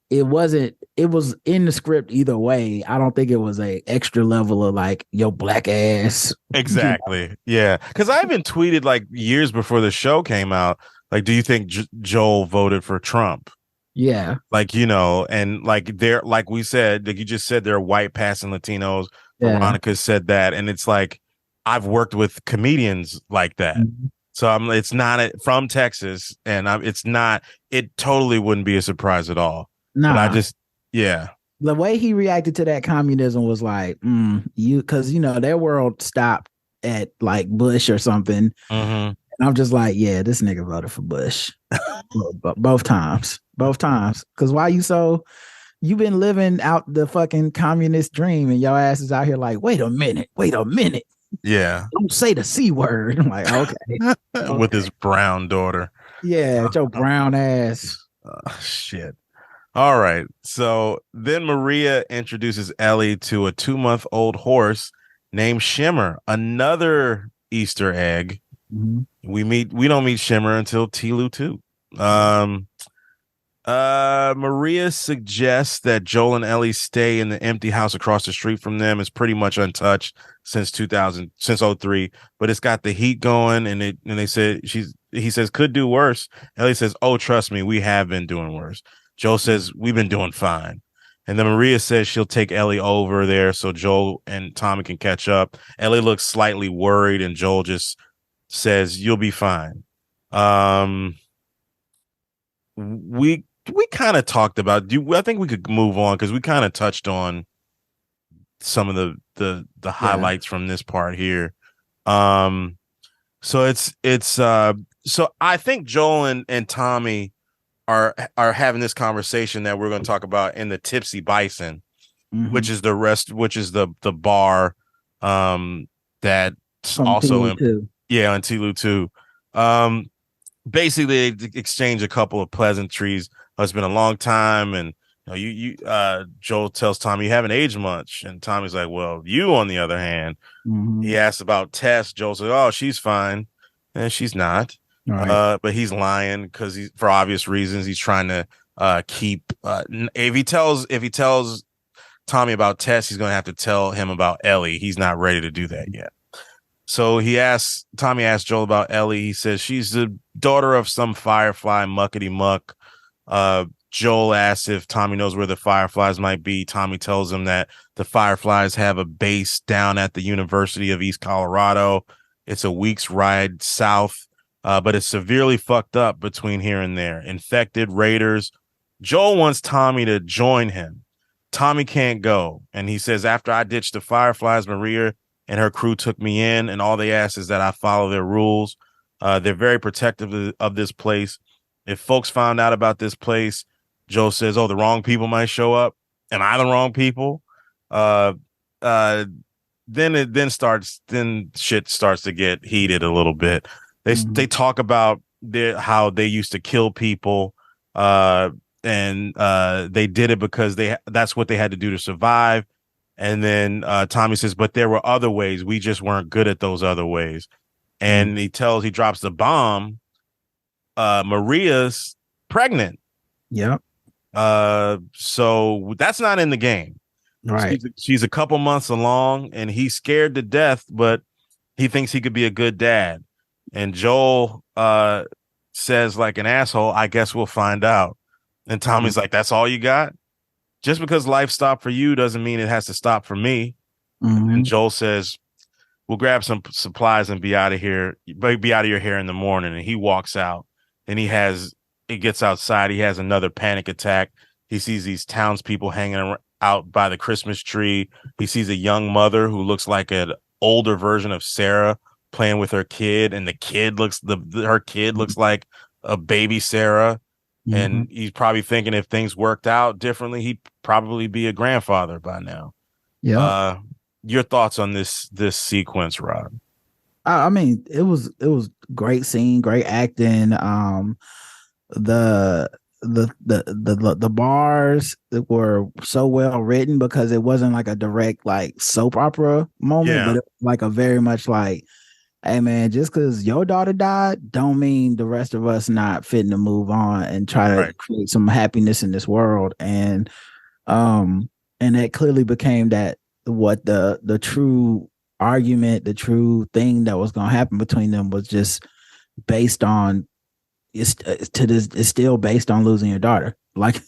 it was in the script either way. I don't think it was a extra level of like, yo, black ass. Exactly. Yeah. Because I even tweeted like years before the show came out, like, do you think Joel voted for Trump? Yeah. Like, and like they're like we said, like you just said, they're white passing Latinos. Veronica said that. And it's like, I've worked with comedians like that. Mm-hmm. So it's not from Texas, and it totally wouldn't be a surprise at all. No, but I just, The way he reacted to that communism was like, because their world stopped at like Bush or something. Mm-hmm. And I'm just like, yeah, this nigga voted for Bush. Both times. Because why you been living out the fucking communist dream and your ass is out here like, wait a minute. Yeah. Don't say the C word. I'm like, okay. With his brown daughter. Yeah, your brown ass. Shit. All right. So then Maria introduces Ellie to a 2-month-old horse named Shimmer, another Easter egg. Mm-hmm. We don't meet Shimmer until Tilu 2. Maria suggests that Joel and Ellie stay in the empty house across the street from them. It's pretty much untouched since 2003, but it's got the heat going, and he says could do worse. Ellie says, "Oh, trust me, we have been doing worse." Joel says, "We've been doing fine." And then Maria says she'll take Ellie over there so Joel and Tommy can catch up. Ellie looks slightly worried, and Joel just says, "You'll be fine." We kind of talked about. I think we could move on because we kind of touched on some of the highlights from this part here. So so I think Joel and Tommy are having this conversation that we're going to talk about in the Tipsy Bison, which is the bar that also in Tilu 2. Basically they exchange a couple of pleasantries. It's been a long time, and Joel tells Tommy, "You haven't aged much," and Tommy's like, "Well, you on the other hand." He asks about Tess. Joel says, "Oh, she's fine," and she's not. Right. But he's lying because for obvious reasons. He's trying to keep. If he tells Tommy about Tess, he's going to have to tell him about Ellie. He's not ready to do that yet. So Tommy asks Joel about Ellie. He says she's the daughter of some firefly muckety muck. Joel asks if Tommy knows where the Fireflies might be. Tommy tells him that the Fireflies have a base down at the University of East Colorado. It's a week's ride south, but it's severely fucked up between here and there. Infected raiders. Joel wants Tommy to join him. Tommy can't go. And he says, after I ditched the Fireflies, Maria and her crew took me in, and all they ask is that I follow their rules. They're very protective of this place. If folks found out about this place, Joe says, "Oh, the wrong people might show up." Am I the wrong people? Then shit starts to get heated a little bit. They talk about how they used to kill people, and they did it because that's what they had to do to survive. And then Tommy says, "But there were other ways. We just weren't good at those other ways." And he drops the bomb. Maria's pregnant. Yep. So that's not in the game. Right. She's a couple months along, and he's scared to death, but he thinks he could be a good dad. And Joel says, like an asshole, "I guess we'll find out." And Tommy's like, "That's all you got? Just because life stopped for you doesn't mean it has to stop for me." And Joel says, "We'll grab some supplies and be out of here. Be out of your hair in the morning." And he walks out. And he gets outside. He has another panic attack. He sees these townspeople hanging out by the Christmas tree. He sees a young mother who looks like an older version of Sarah playing with her kid, and her kid looks like a baby Sarah. And he's probably thinking if things worked out differently, he'd probably be a grandfather by now. Yeah. Your thoughts on this sequence, Rob? I mean, it was great scene, great acting. The bars were so well written because it wasn't like a direct like soap opera moment, but it was like a very much like, hey man, just because your daughter died, don't mean the rest of us not fitting to move on and try to create some happiness in this world. And that clearly became what the true argument, the true thing that was going to happen between them was just based on it's still based on losing your daughter. Like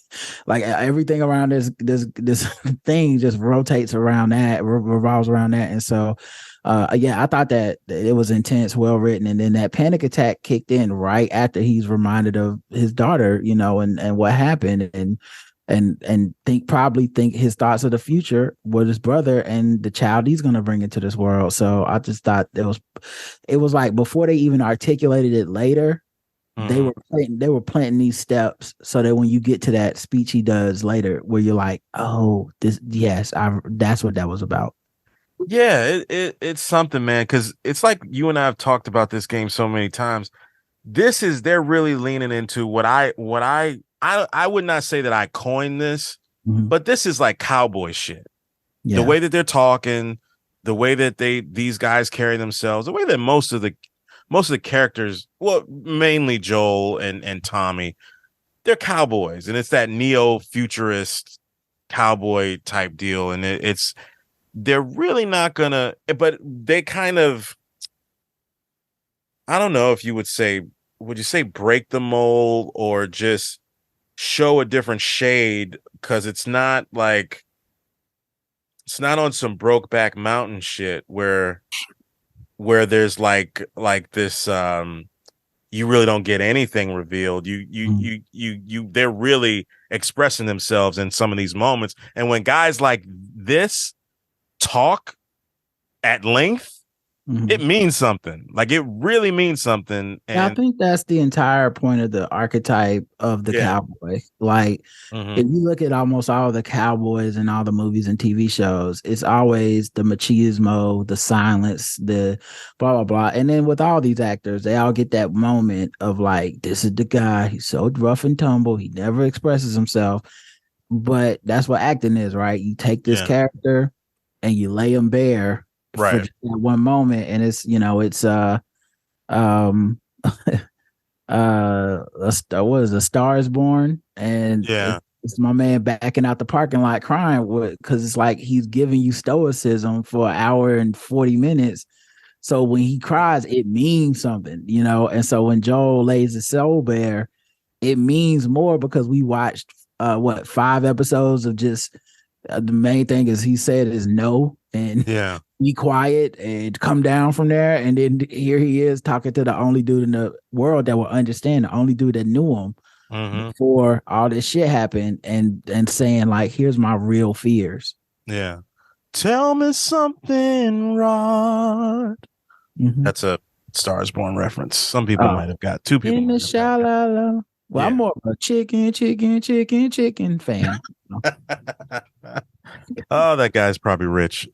everything around this thing just rotates around that, revolves around that. And so I thought that it was intense, well written, and then that panic attack kicked in right after he's reminded of his daughter, and what happened. And and probably think his thoughts of the future with his brother and the child he's going to bring into this world. So I just thought it was like before they even articulated it later, they were planting these steps so that when you get to that speech he does later, where you're like, oh, that's what that was about. Yeah, it's something, man, because it's like you and I have talked about this game so many times. They're really leaning into what I would not say that I coined this, but this is like cowboy shit. Yeah. The way that they're talking, the way that these guys carry themselves, the way that most of the characters, well, mainly Joel and Tommy, they're cowboys, and it's that neo-futurist cowboy type deal, and they're really not gonna, but they kind of, I don't know if would you say break the mold or just show a different shade, because it's not on some Brokeback Mountain shit where there's like this you really don't get anything revealed. They're really expressing themselves in some of these moments, and when guys like this talk at length, it means something. Like, it really means something. And I think that's the entire point of the archetype of the cowboy. Like, if you look at almost all the cowboys in all the movies and TV shows, it's always the machismo, the silence, the blah, blah, blah. And then with all these actors, they all get that moment of like, this is the guy. He's so rough and tumble. He never expresses himself. But that's what acting is, right? You take this character and you lay him bare for just that one moment, and it's what is A Star Is Born, and it's my man backing out the parking lot crying because it's like he's giving you stoicism for an hour and 40 minutes. So when he cries, it means something, and so when Joel lays his soul bare, it means more because we watched 5 episodes of just the main thing is he said is no and be quiet and come down from there, and then here he is talking to the only dude in the world that will understand, the only dude that knew him before all this shit happened, and saying like, here's my real fears. Tell me something, Rod. That's a Stars Born reference. Some people might have got, 2 people in the shallow. Well, I'm more of a chicken fan. Oh, that guy's probably rich.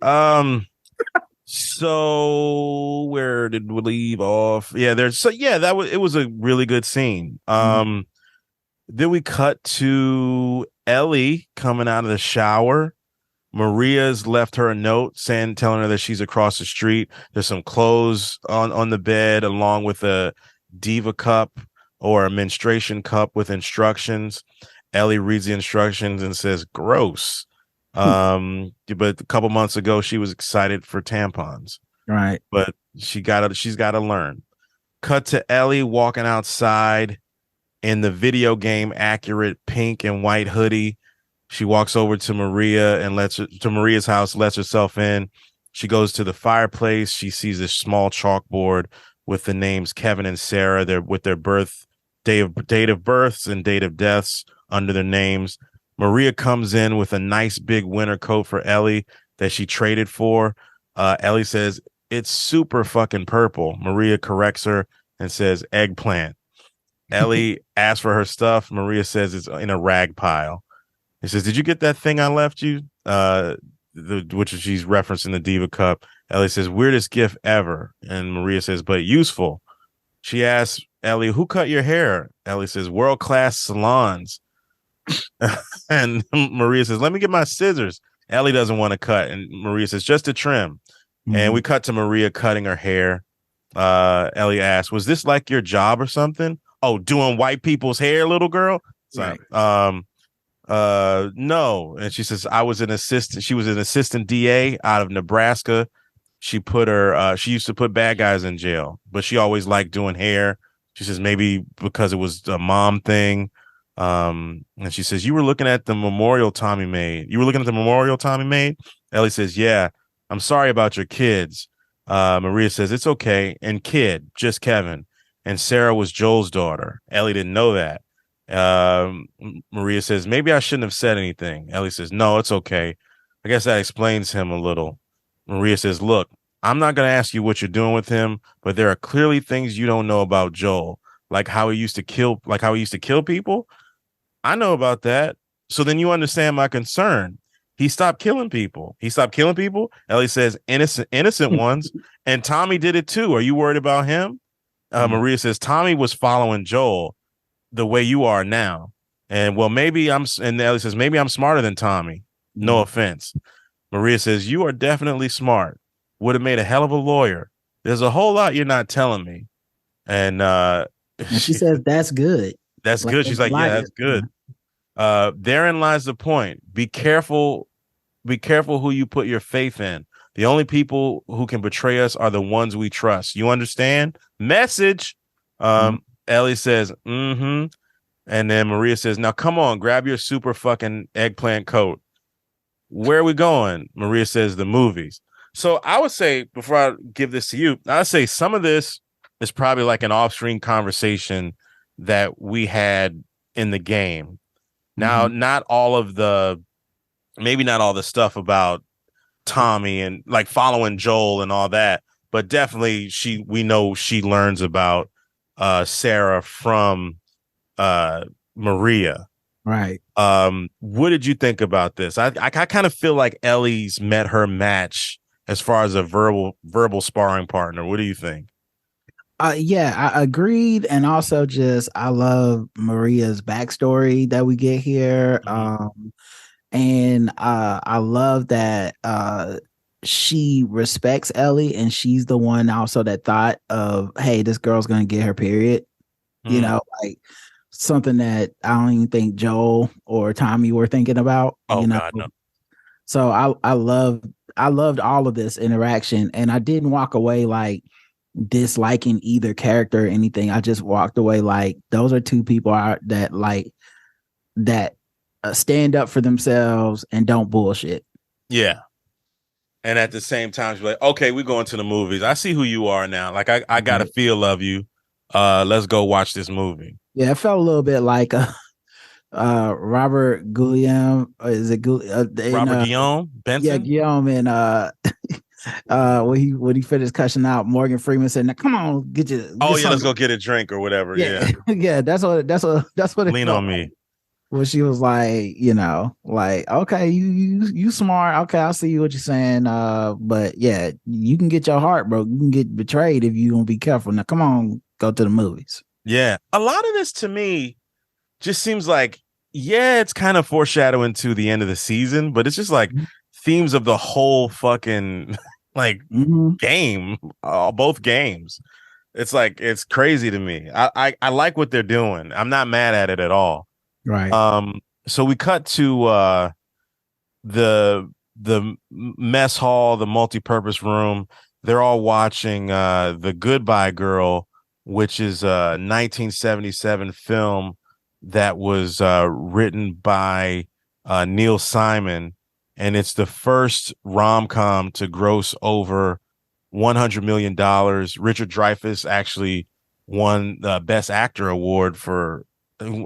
So where did we leave off? It was a really good scene. Then we cut to Ellie coming out of the shower. Maria's left her a note telling her that she's across the street. There's some clothes on the bed, along with a Diva cup or a menstruation cup with instructions. Ellie reads the instructions and says, gross. But a couple months ago, she was excited for tampons. Right. But she's got to learn. Cut to Ellie walking outside in the video game accurate pink and white hoodie. She walks over to Maria's house, lets herself in. She goes to the fireplace. She sees a small chalkboard with the names Kevin and Sarah, with their date of births and date of deaths under their names. Maria comes in with a nice big winter coat for Ellie that she traded for. Ellie says, it's super fucking purple. Maria corrects her and says eggplant. Ellie asks for her stuff. Maria says it's in a rag pile. He says, did you get that thing I left you? Which she's referencing the Diva cup. Ellie says, weirdest gift ever. And Maria says, but useful. She asks Ellie, who cut your hair? Ellie says, world-class salons. And Maria says, let me get my scissors. Ellie doesn't want to cut. And Maria says, just to trim. And we cut to Maria cutting her hair. Ellie asks, was this like your job or something? Oh, doing white people's hair, little girl? Right. No. And she says, she was an assistant DA out of Nebraska. She used to put bad guys in jail, but she always liked doing hair. She says maybe because it was a mom thing. And she says, you were looking at the memorial Tommy made. Ellie says, yeah, I'm sorry about your kids. Maria says, it's okay. And kid, just Kevin. And Sarah was Joel's daughter. Ellie didn't know that. Maria says, maybe I shouldn't have said anything. Ellie says, no, it's okay. I guess that explains him a little. Maria says, look, I'm not going to ask you what you're doing with him, but there are clearly things you don't know about Joel, like how he used to kill people. I know about that. So then you understand my concern. He stopped killing people. Ellie says, innocent ones. And Tommy did it too. Are you worried about him? Maria says, Tommy was following Joel the way you are now. And well, and Ellie says, maybe I'm smarter than Tommy. No offense. Maria says, you are definitely smart. Would have made a hell of a lawyer. There's a whole lot you're not telling me. And she says, that's good. That's good. She's like, yeah, that's good. Therein lies the point. Be careful who you put your faith in. The only people who can betray us are the ones we trust. You understand? Message. Ellie says, mm-hmm. And then Maria says, now come on, grab your super fucking eggplant coat. Where are we going? Maria says, the movies. So I would say, before I give this to you, I would say some of this is probably like an off-screen conversation that we had in the game. Now, maybe not all the stuff about Tommy and like following Joel and all that, but definitely we know she learns about Sarah from Maria. Right. What did you think about this? I kind of feel like Ellie's met her match as far as a verbal sparring partner. What do you think? Yeah, I agreed. And also I love Maria's backstory that we get here. And I love that she respects Ellie, and she's the one also that thought of, hey, this girl's gonna get her period. You know, like something that I don't even think Joel or Tommy were thinking about. Oh, God, no. So I loved all of this interaction, and I didn't walk away like disliking either character or anything. I just walked away like those are two people that stand up for themselves and don't bullshit. Yeah. And at the same time, she's like, okay, we're going to the movies. I see who you are now. Like, I got a feel of you. Let's go watch this movie. Yeah, it felt a little bit like Robert Guillaume. Is it Robert Guillaume Benson? Yeah, Guillaume. And when he finished cussing out, Morgan Freeman said, "Now come on, let's go get a drink or whatever." Yeah, yeah, that's what it lean on me. Well, she was like, like, okay, you smart. Okay, I see what you're saying. But yeah, you can get your heart broke. You can get betrayed if you don't be careful. Now, come on, go to the movies. Yeah, a lot of this to me just seems like, yeah, it's kind of foreshadowing to the end of the season, but it's just like themes of the whole fucking game, both games. It's like, it's crazy to me. I like what they're doing. I'm not mad at it at all. Right. So we cut to the mess hall, the multi-purpose room. They're all watching The Goodbye Girl, which is a 1977 film that was written by Neil Simon, and it's the first rom-com to gross over $100 million. Richard Dreyfuss actually won the Best Actor award for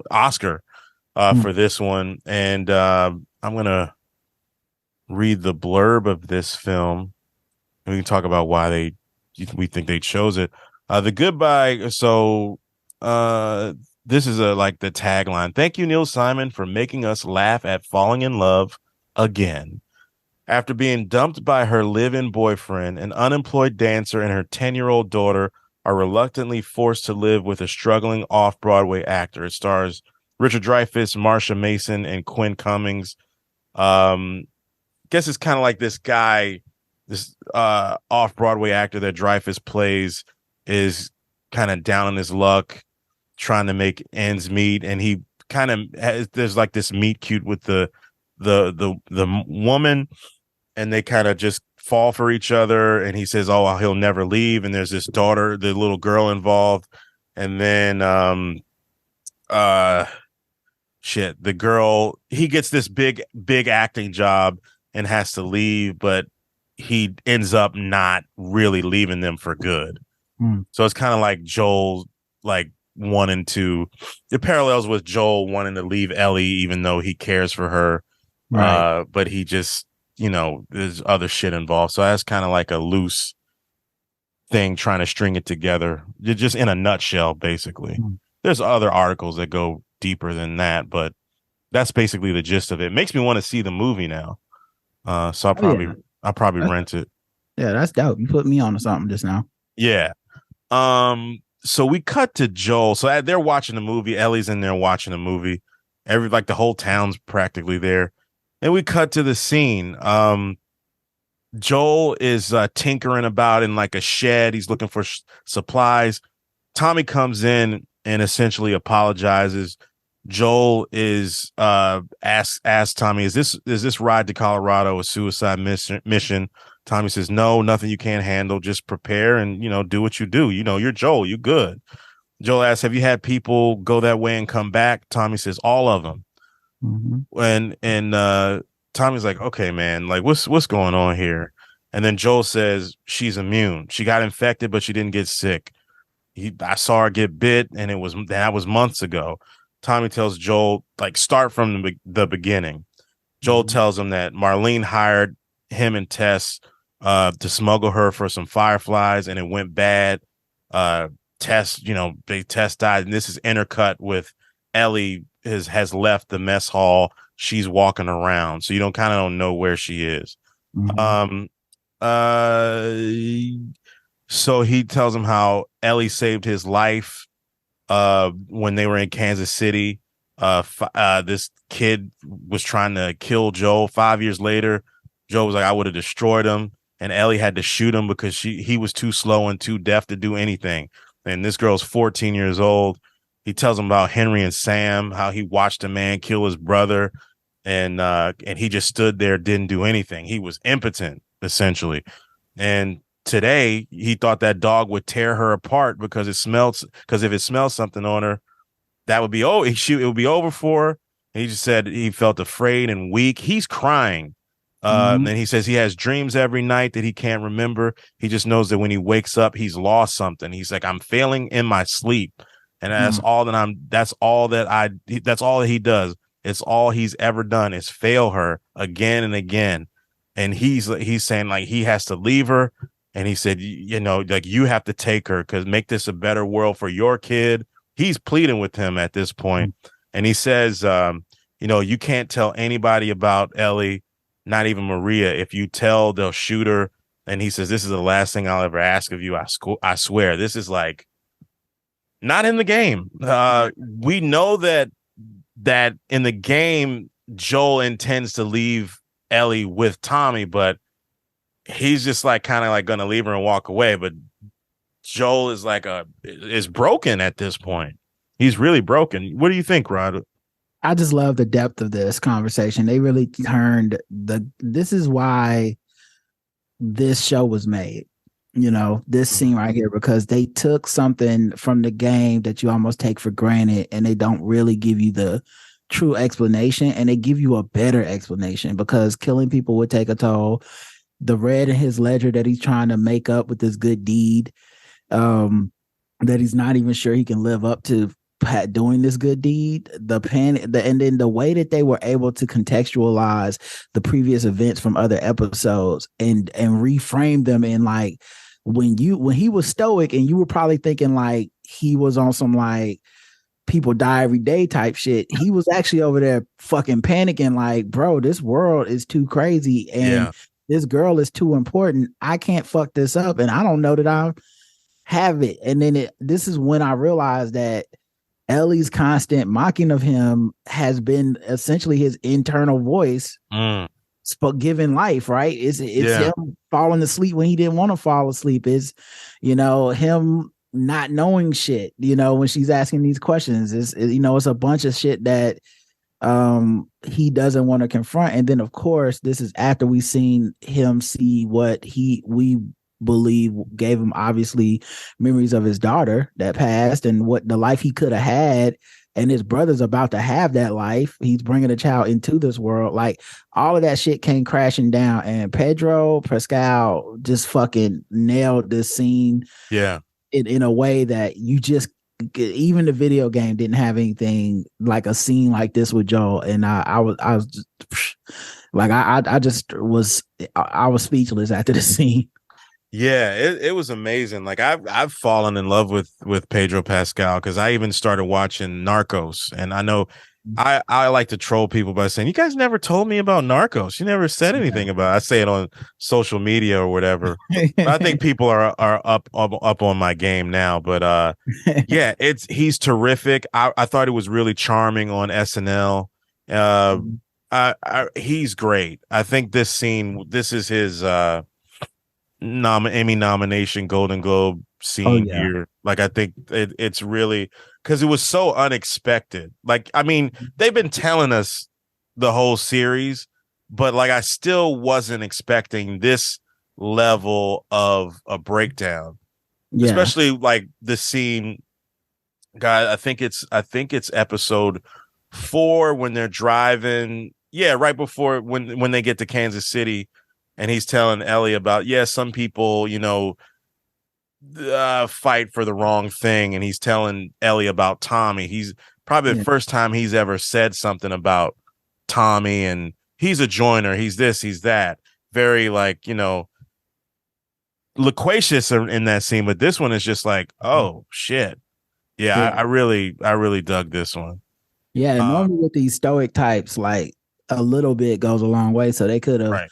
Oscar for this one. And I'm going to read the blurb of this film, and we can talk about why we think they chose it. The Goodbye. So this is like the tagline. Thank you, Neil Simon, for making us laugh at falling in love again. After being dumped by her live-in boyfriend, an unemployed dancer and her 10-year-old daughter are reluctantly forced to live with a struggling off-Broadway actor. It stars Richard Dreyfuss, Marsha Mason, and Quinn Cummings. Guess it's kind of like this guy, this off-Broadway actor that Dreyfuss plays is kind of down on his luck, trying to make ends meet, and he kind of there's like this meet cute with the woman, and they kind of just fall for each other, and he says, oh, he'll never leave, and there's this daughter, the little girl involved, and then the girl, he gets this big acting job and has to leave, but he ends up not really leaving them for good. So it's kind of like Joel like wanting to, it parallels with Joel wanting to leave Ellie, even though he cares for her. Right. But he just, there's other shit involved. So that's kind of like a loose thing trying to string it together. Just in a nutshell, basically. There's other articles that go deeper than that, but that's basically the gist of it. It makes me want to see the movie now. So I'll probably rent it. Yeah, that's dope. You put me on to something just now. Yeah. So we cut to Joel. So they're watching the movie. Ellie's in there watching the movie. The whole town's practically there. And we cut to the scene. Joel is tinkering about in like a shed. He's looking for supplies. Tommy comes in and essentially apologizes. Joel is asks Tommy, is this ride to Colorado a suicide mission? Tommy says, no, nothing you can't handle. Just prepare and, do what you do. You're Joel. You good. Joel asks, have you had people go that way and come back? Tommy says, all of them. Mm-hmm. And Tommy's like, okay, man, like what's going on here? And then Joel says she's immune. She got infected, but she didn't get sick. I saw her get bit, and that was months ago. Tommy tells Joel, like, start from the beginning. Joel tells him that Marlene hired him and Tess to smuggle her for some fireflies, and it went bad. Tess died, and this is intercut with Ellie has left the mess hall. She's walking around, so you don't know where she is. So he tells him how Ellie saved his life when they were in Kansas City. This kid was trying to kill Joel. 5 years later, Joel was like, I would have destroyed him, and Ellie had to shoot him because he was too slow and too deaf to do anything. And this girl's 14 years old. He tells him about Henry and Sam, how he watched a man kill his brother, and he just stood there, didn't do anything. He was impotent, essentially. And today he thought that dog would tear her apart because if it smells something on her, that would be it would be over for her. And he just said he felt afraid and weak. He's crying. And then he says he has dreams every night that he can't remember. He just knows that when he wakes up, he's lost something. He's like, I'm failing in my sleep. And that's all that he does. It's all he's ever done is fail her again and again. And he's saying like he has to leave her. And he said, like you have to take her because make this a better world for your kid. He's pleading with him at this point. And he says, you can't tell anybody about Ellie, not even Maria. If you tell, they'll shoot her. And he says, this is the last thing I'll ever ask of you. I swear. This is like not in the game. We know that in the game, Joel intends to leave Ellie with Tommy, but he's just like kind of like going to leave her and walk away. But Joel is is broken at this point. He's really broken. What do you think, Rod? I just love the depth of this conversation. They really turned this is why this show was made. This scene right here, because they took something from the game that you almost take for granted and they don't really give you the true explanation, and they give you a better explanation because killing people would take a toll. The red in his ledger that he's trying to make up with this good deed, that he's not even sure he can live up to doing this good deed, and then the way that they were able to contextualize the previous events from other episodes and reframe them in like when he was stoic and you were probably thinking like he was on some like people die every day type shit. He was actually over there fucking panicking like, bro, this world is too crazy and this girl is too important. I can't fuck this up and I don't know that I have it. And then this is when I realized that Ellie's constant mocking of him has been essentially his internal voice given life, right? It's him falling asleep when he didn't want to fall asleep. It's, him not knowing shit, when she's asking these questions. It's a bunch of shit that he doesn't want to confront. And then, of course, this is after we've seen him see what we believe gave him obviously memories of his daughter that passed and what the life he could have had, and his brother's about to have that life. He's bringing a child into this world. Like all of that shit came crashing down, and Pedro Pascal just fucking nailed this scene in a way that you just even the video game didn't have anything like a scene like this with Joel, and I was just, like I just was I was speechless after the scene. Yeah, it was amazing. Like I've fallen in love with Pedro Pascal because I even started watching Narcos, and I know I like to troll people by saying, "You guys never told me about Narcos. You never said anything about it." I say it on social media or whatever. But I think people are up on my game now. But yeah, he's terrific. I thought he was really charming on SNL. He's great. I think this is his Emmy nomination, Golden Globe scene here. Like I think it's really because it was so unexpected. Like I mean, they've been telling us the whole series, but like I still wasn't expecting this level of a breakdown. Especially like the scene, guy. I think it's episode 4 when they're driving. Yeah, right before when they get to Kansas City. And he's telling Ellie about, some people, fight for the wrong thing. And he's telling Ellie about Tommy. He's probably the first time he's ever said something about Tommy. And he's a joiner. He's this, he's that. Very loquacious in that scene. But this one is just like, oh, shit. Yeah, I really dug this one. Yeah, normally with these stoic types, like a little bit goes a long way. So they could have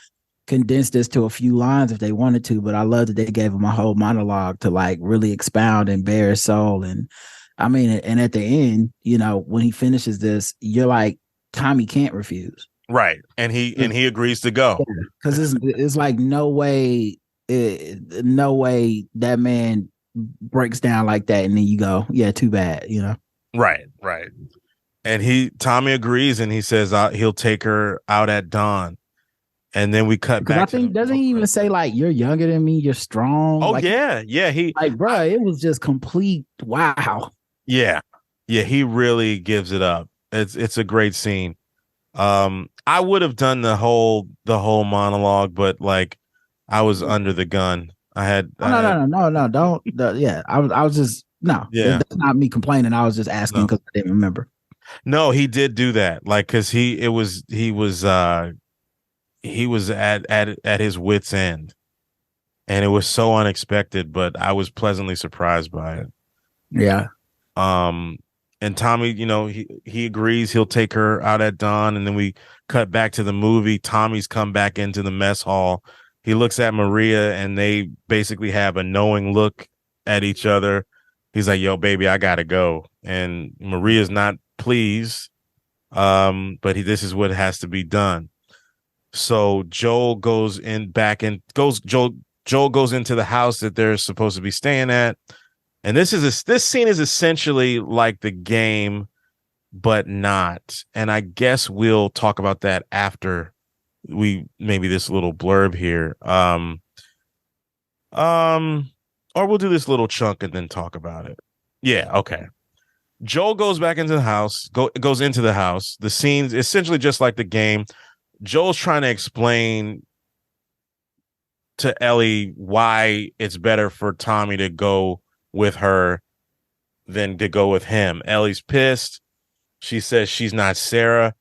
condensed this to a few lines if they wanted to, but I love that they gave him a whole monologue to like really expound and bare his soul. And I mean, and at the end, when he finishes this, you're like, Tommy can't refuse. Right. And he agrees to go. Because it's like no way that man breaks down like that. And then you go, yeah, too bad, Right. And Tommy agrees and he says he'll take her out at dawn. And then we cut back. I think doesn't he even say like you're younger than me, you're strong. Oh like, yeah. He like, bro, it was just complete wow. Yeah. He really gives it up. It's a great scene. I would have done the whole monologue, but like I was under the gun. No, don't. I was just that's not me complaining. I was just asking because I didn't remember. No, he did do that. Like because he was at his wit's end, and it was so unexpected, but I was pleasantly surprised by it. Yeah. And Tommy, he agrees he'll take her out at dawn, and then we cut back to the movie. Tommy's come back into the mess hall. He looks at Maria, and they basically have a knowing look at each other. He's like, "Yo, baby, I gotta go," and Maria's not pleased, but this is what has to be done. So Joel goes Joel goes into the house that they're supposed to be staying at. And this scene is essentially like the game, but not. And I guess we'll talk about that after maybe this little blurb here. Or we'll do this little chunk and then talk about it. Yeah, okay. Joel goes back into the house, goes into the house. The scene's essentially just like the game. Joel's trying to explain to Ellie why it's better for Tommy to go with her than to go with him. Ellie's pissed. She says she's not Sarah.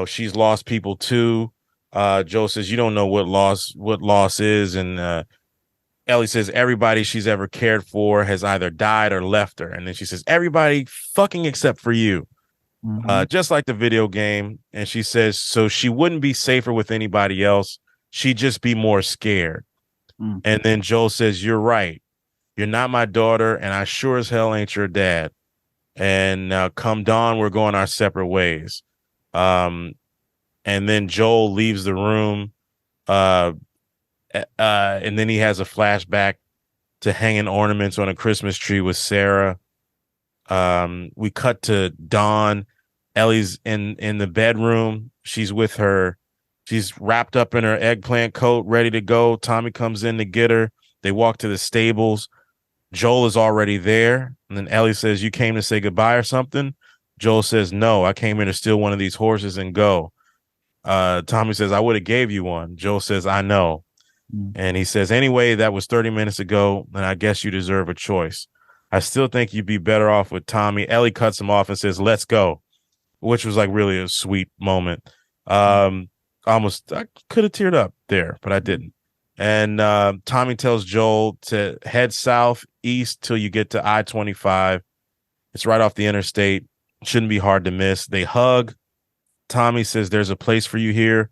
She's lost people too. Joel says, you don't know what loss is. And Ellie says everybody she's ever cared for has either died or left her. And then she says, everybody fucking except for you. Just like the video game. And she says, so she wouldn't be safer with anybody else. She'd just be more scared. And then Joel says, you're right. You're not my daughter, and I sure as hell ain't your dad. And come dawn, we're going our separate ways. And then Joel leaves the room. And then he has a flashback to hanging ornaments on a Christmas tree with Sarah. We cut to dawn. Ellie's in the bedroom. She's with her. She's wrapped up in her eggplant coat, ready to go. Tommy comes in to get her. They walk to the stables. Joel is already there. And then Ellie says, you came to say goodbye or something? Joel says, no, I came here to steal one of these horses and go. Tommy says, I would have gave you one. Joel says, I know. And he says, anyway, that was 30 minutes ago, and I guess you deserve a choice. I still think you'd be better off with Tommy. Ellie cuts him off and says, let's go, which was like really a sweet moment. Almost, I could have teared up there, but I didn't. And Tommy tells Joel to head southeast till you get to I-25. It's right off the interstate. Shouldn't be hard to miss. They hug. Tommy says, there's a place for you here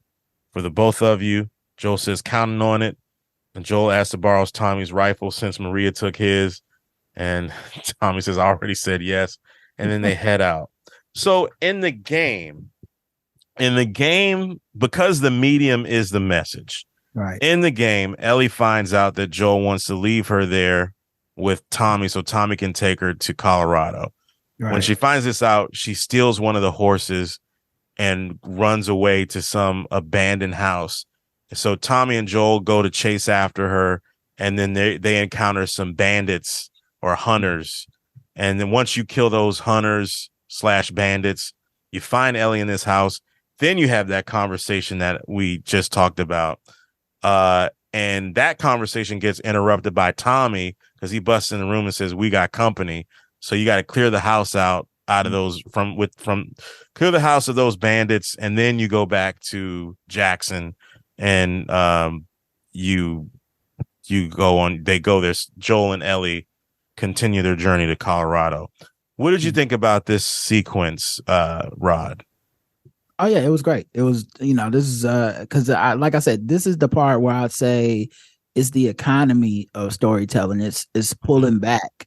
for the both of you. Joel says, counting on it. And Joel asks to borrow Tommy's rifle since Maria took his. And Tommy says, I already said yes. And then they head out. So in the game, because the medium is the message, right? In the game, Ellie finds out that Joel wants to leave her there with Tommy so Tommy can take her to Colorado. Right. When she finds this out, she steals one of the horses and runs away to some abandoned house. So Tommy and Joel go to chase after her, and then they encounter some bandits or hunters. And then once you kill those hunters / bandits, you find Ellie in this house. Then you have that conversation that we just talked about. And that conversation gets interrupted by Tommy because he busts in the room and says, we got company. So you got to clear the house out of those clear the house of those bandits. And then you go back to Jackson and you go on, they go there. Joel and Ellie continue their journey to Colorado. What did you think about this sequence, Rod? Oh yeah, it was great. It was, this is because like I said, this is the part where I'd say it's the economy of storytelling. It's pulling back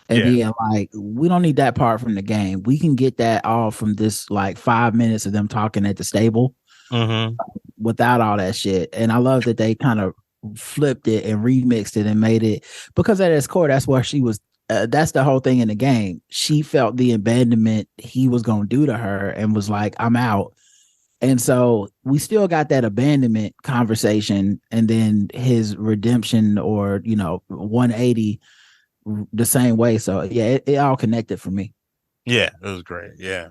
and being like, we don't need that part from the game. We can get that all from this like 5 minutes of them talking at the stable without all that shit. And I love that they kind of flipped it and remixed it and made it, because at its core, that's where she was. That's the whole thing in the game. She felt the abandonment he was going to do to her and was like, I'm out. And so we still got that abandonment conversation and then his redemption or, 180 the same way. So yeah, it all connected for me. Yeah, it was great. Yeah.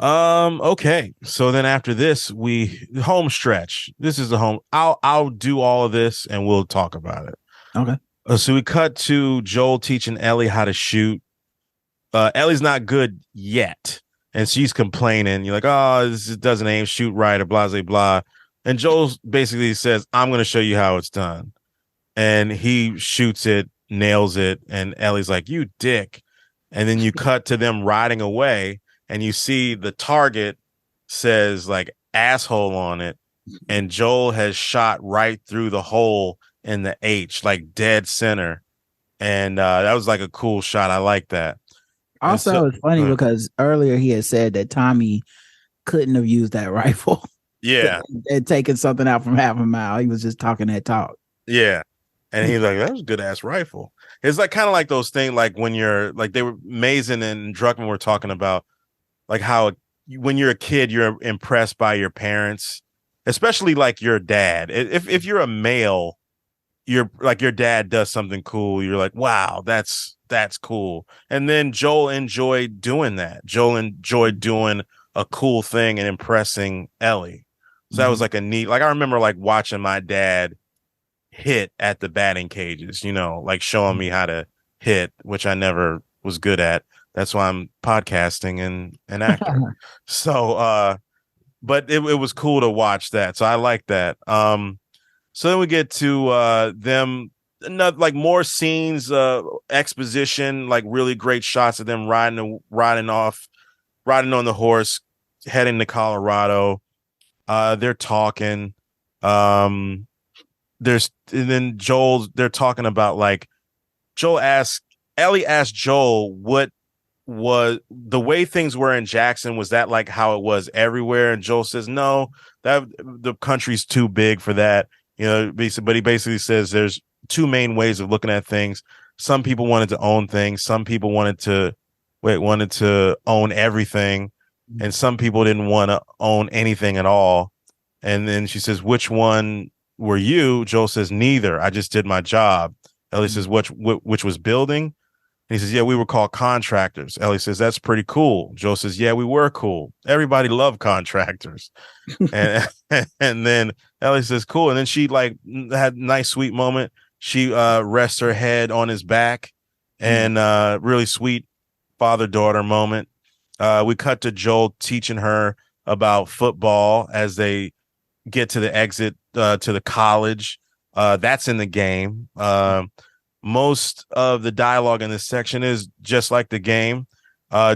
Okay. So then after this, home stretch. This is the home. I'll do all of this and we'll talk about it. Okay. So we cut to Joel teaching Ellie how to shoot. Ellie's not good yet, and she's complaining. You're like, oh, this doesn't aim, shoot right, or blah, blah, blah. And Joel basically says, I'm going to show you how it's done. And he shoots it, nails it, and Ellie's like, you dick. And then you cut to them riding away, and you see the target says, like, asshole on it, and Joel has shot right through the hole in the H, like dead center. And that was like a cool shot. I like that. Also, it's funny because earlier he had said that Tommy couldn't have used that rifle. Yeah. And taken something out from half a mile. He was just talking that talk. Yeah. And he's like, that was a good ass rifle. It's like kind of like those things, like when you're like Mason and Druckmann were talking about, like how when you're a kid, you're impressed by your parents, especially like your dad. If you're a male, you're like your dad does something cool, you're like, wow, that's cool. And then Joel enjoyed doing that. Joel enjoyed doing a cool thing and impressing Ellie. So that was like a neat, like I remember like watching my dad hit at the batting cages, like showing me how to hit, which I never was good at. That's why I'm podcasting and an actor. So but it was cool to watch that. So I like that. So then we get to them, like more scenes, exposition, like really great shots of them riding on the horse, heading to Colorado. They're talking. They're talking about like Ellie asked Joel what was the way things were in Jackson. Was that like how it was everywhere? And Joel says, no, that the country's too big for that. But he basically says there's two main ways of looking at things. Some people wanted to own things. Some people wanted to own everything. And some people didn't want to own anything at all. And then she says, which one were you? Joel says, neither. I just did my job. Ellie says, which was building? And he says, yeah, we were called contractors. Ellie says, that's pretty cool. Joel says, yeah, we were cool. Everybody loved contractors. and then Ellie says, cool. And then she like had a nice, sweet moment. She rests her head on his back and really sweet father-daughter moment. We cut to Joel teaching her about football as they get to the exit to the college. That's in the game. Most of the dialogue in this section is just like the game.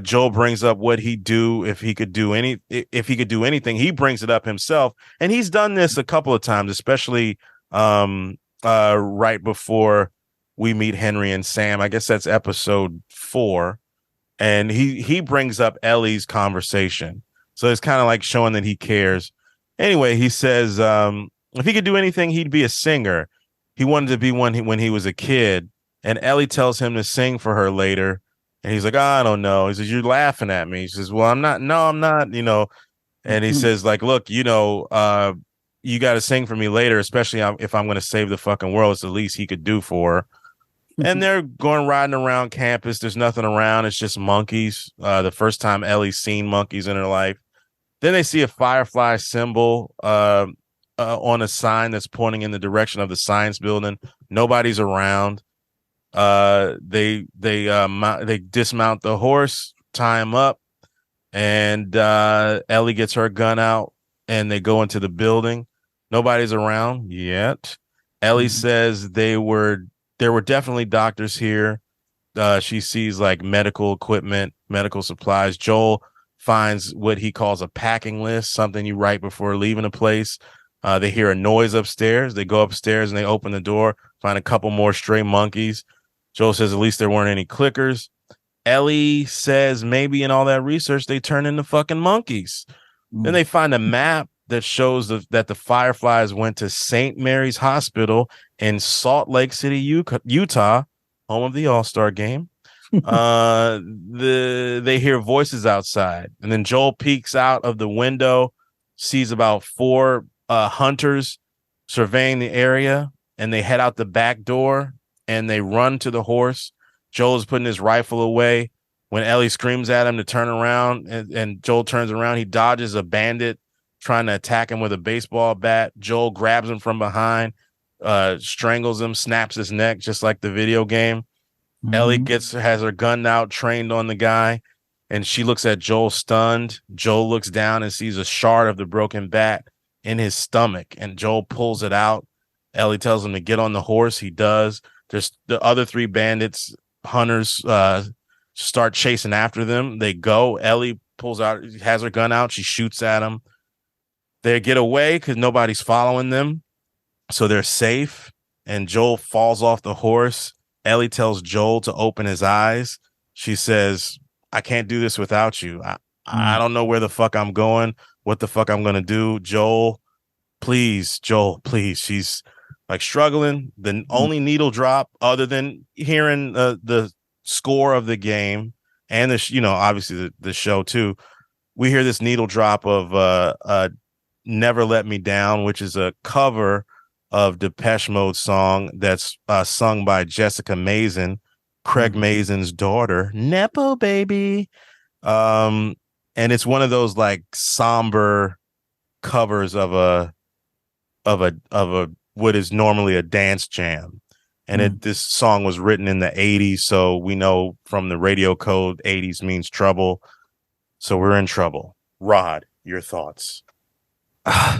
Joel brings up what he'd do if he could do anything. He brings it up himself, and he's done this a couple of times, especially right before we meet Henry and Sam. I guess that's episode 4, and he brings up Ellie's conversation, so it's kind of like showing that he cares. Anyway, he says if he could do anything, he'd be a singer. He wanted to be one when he was a kid, and Ellie tells him to sing for her later. And he's like, I don't know. He says, you're laughing at me. He says, well, I'm not. No, I'm not, And he says, like, look, you got to sing for me later, especially if I'm going to save the fucking world. It's the least he could do for her. And they're going riding around campus. There's nothing around. It's just monkeys. The first time Ellie's seen monkeys in her life. Then they see a firefly symbol on a sign that's pointing in the direction of the science building. Nobody's around. They dismount the horse, tie him up, and Ellie gets her gun out, and they go into the building. Nobody's around yet. Ellie says there were definitely doctors here. She sees like medical equipment, medical supplies. Joel finds what he calls a packing list, something you write before leaving a place. They hear a noise upstairs. They go upstairs and they open the door, find a couple more stray monkeys. Joel says at least there weren't any clickers. Ellie says maybe in all that research they turn into fucking monkeys. Then they find a map that shows that the Fireflies went to St. Mary's Hospital in Salt Lake City, Utah, home of the All-Star game. They hear voices outside, and then Joel peeks out of the window, sees about 4 hunters surveying the area, and they head out the back door. And they run to the horse. Joel is putting his rifle away. When Ellie screams at him to turn around, and Joel turns around, he dodges a bandit trying to attack him with a baseball bat. Joel grabs him from behind, strangles him, snaps his neck, just like the video game. Ellie has her gun out, trained on the guy, and she looks at Joel stunned. Joel looks down and sees a shard of the broken bat in his stomach, and Joel pulls it out. Ellie tells him to get on the horse. He does. There's the other 3 bandits, hunters, start chasing after them. They go. Ellie pulls out, has her gun out. She shoots at them. They get away because nobody's following them. So they're safe. And Joel falls off the horse. Ellie tells Joel to open his eyes. She says, I can't do this without you. I don't know where the fuck I'm going, what the fuck I'm going to do. Joel, please. She's like struggling. The only needle drop other than hearing the score of the game and obviously the show too. We hear this needle drop of Never Let Me Down, which is a cover of Depeche Mode song that's sung by Jessica Mason, Craig Mason's daughter, Nepo baby. And it's one of those like somber covers of a what is normally a dance jam. And this song was written in the 80s, so we know from the radio code 80s means trouble. So we're in trouble. Rod, your thoughts?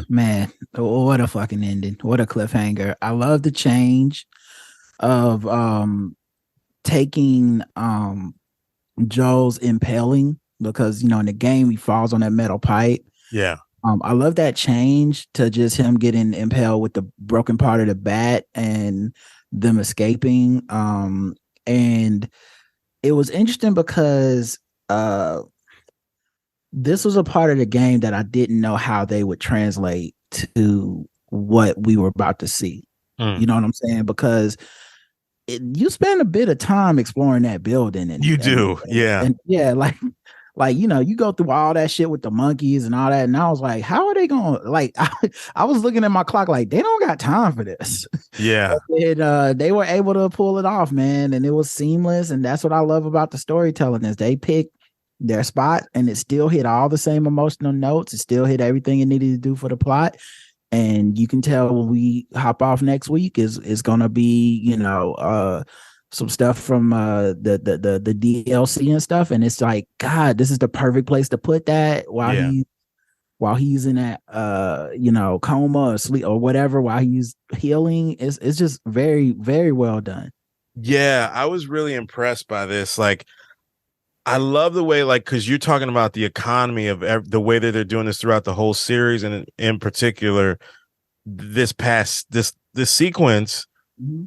Man, what a fucking ending. What a cliffhanger. I love the change of taking Joel's impaling, because in the game he falls on that metal pipe. Yeah. I love that change to just him getting impaled with the broken part of the bat and them escaping. And it was interesting because this was a part of the game that I didn't know how they would translate to what we were about to see. You know what I'm saying? Because you spend a bit of time exploring that building, and you do, and you go through all that shit with the monkeys and all that, and I was like, how are they going? Like, I was looking at my clock, like they don't got time for this. Yeah, and they were able to pull it off, man, and it was seamless. And that's what I love about the storytelling, is they picked their spot, and it still hit all the same emotional notes. It still hit everything it needed to do for the plot. And you can tell when we hop off next week is gonna be, some stuff from the DLC and stuff, and it's like, God, this is the perfect place to put that while he's in that coma or sleep or whatever, while he's healing. It's just very, very well done. Yeah, I was really impressed by this. Like, I love the way, like, because you're talking about the economy of the way that they're doing this throughout the whole series, and in particular, this sequence. Mm-hmm.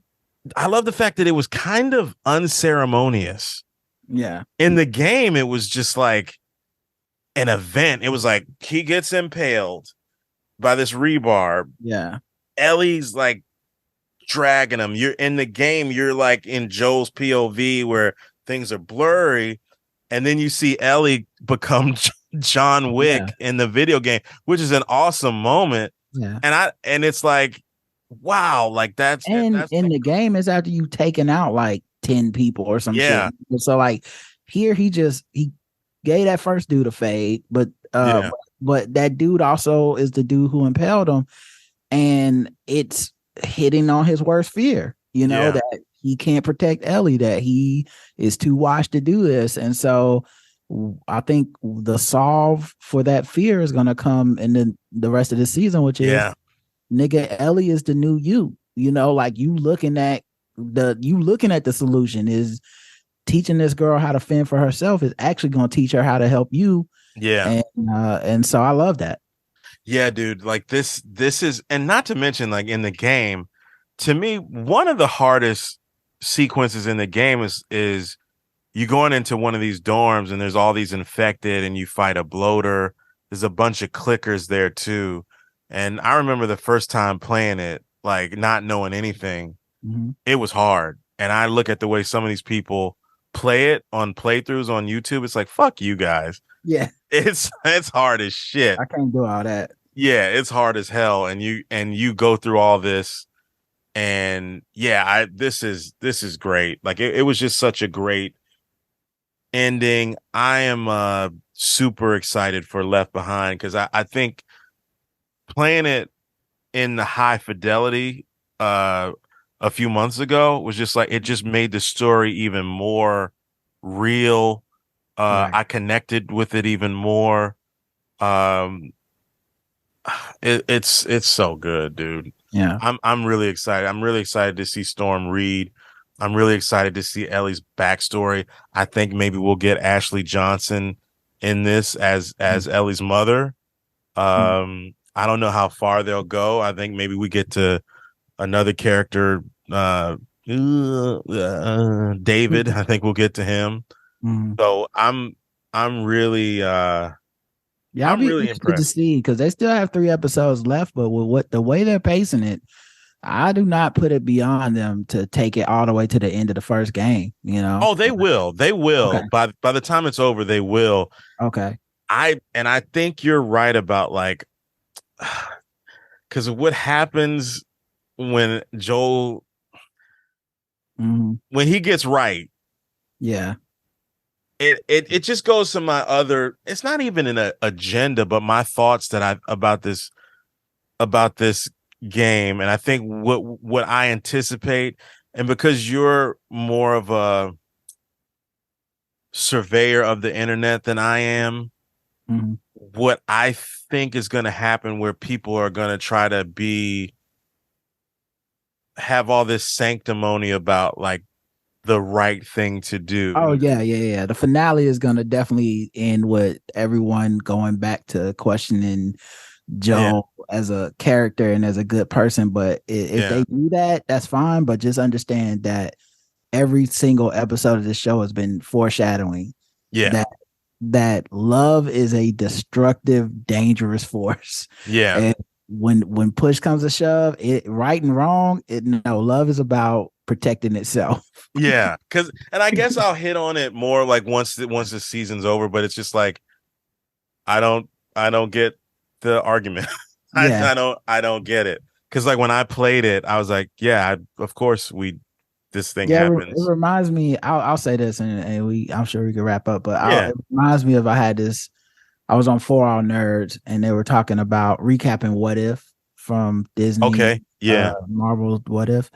I love the fact that it was kind of unceremonious. Yeah. In the game, it was just like an event. It was like he gets impaled by this rebar. Yeah. Ellie's like dragging him. You're in the game, you're like in Joel's POV where things are blurry. And then you see Ellie become John Wick in the video game, which is an awesome moment. Yeah. And it's like, wow, like that's in the game is after you taken out like 10 people or some shit. So like here he gave that first dude a fade, but that dude also is the dude who impaled him, and it's hitting on his worst fear, that he can't protect Ellie, that he is too washed to do this. And so I think the solve for that fear is going to come in the rest of the season, which is nigga, Ellie is the new you. Like you looking at the solution is teaching this girl how to fend for herself is actually going to teach her how to help you. Yeah. And so I love that. Yeah, dude. Like this is, and not to mention, like in the game, to me, one of the hardest sequences in the game is you going into one of these dorms and there's all these infected and you fight a bloater. There's a bunch of clickers there too. And I remember the first time playing it, like not knowing anything, it was hard. And I look at the way some of these people play it on playthroughs on YouTube. It's like, fuck you guys. Yeah. It's hard as shit. I can't do all that. Yeah, it's hard as hell. And you go through all this. And yeah, this is great. Like it was just such a great ending. I am super excited for Left Behind because I think playing it in the high fidelity a few months ago was just like, it just made the story even more real. I connected with it even more. It's so good, dude. Yeah. I'm really excited. I'm really excited to see Storm Reed. I'm really excited to see Ellie's backstory. I think maybe we'll get Ashley Johnson in this as Ellie's mother. I don't know how far they'll go. I think maybe we get to another character, David. I think we'll get to him. So I'm really I'm really impressed to see, because they still have 3 episodes left, but with the way they're pacing it, I do not put it beyond them to take it all the way to the end of the first game. Oh, they will. Okay. By the time it's over, they will. Okay. I think you're right about like, because what happens when Joel when he gets right. Yeah. It just goes to my other, it's not even an agenda, but my thoughts that about this game. And I think what I anticipate, and because you're more of a surveyor of the internet than I am, what I think is going to happen, where people are going to try to have all this sanctimony about like the right thing to do. Oh yeah. The finale is gonna definitely end with everyone going back to questioning Joel as a character and as a good person. But if they do that, that's fine. But just understand that every single episode of the show has been foreshadowing that love is a destructive, dangerous force. Yeah. And when push comes to shove, right and wrong, love is about protecting itself. Yeah, and I guess I'll hit on it more like once the season's over, but it's just like I don't get the argument. I don't get it, because like when I played it, I was like, of course this thing happens. It reminds me. I'll say this, and I'm sure we can wrap up, but it reminds me of, I was on 4 Hour Nerds, and they were talking about recapping What If from Disney. Okay, yeah, Marvel's What If.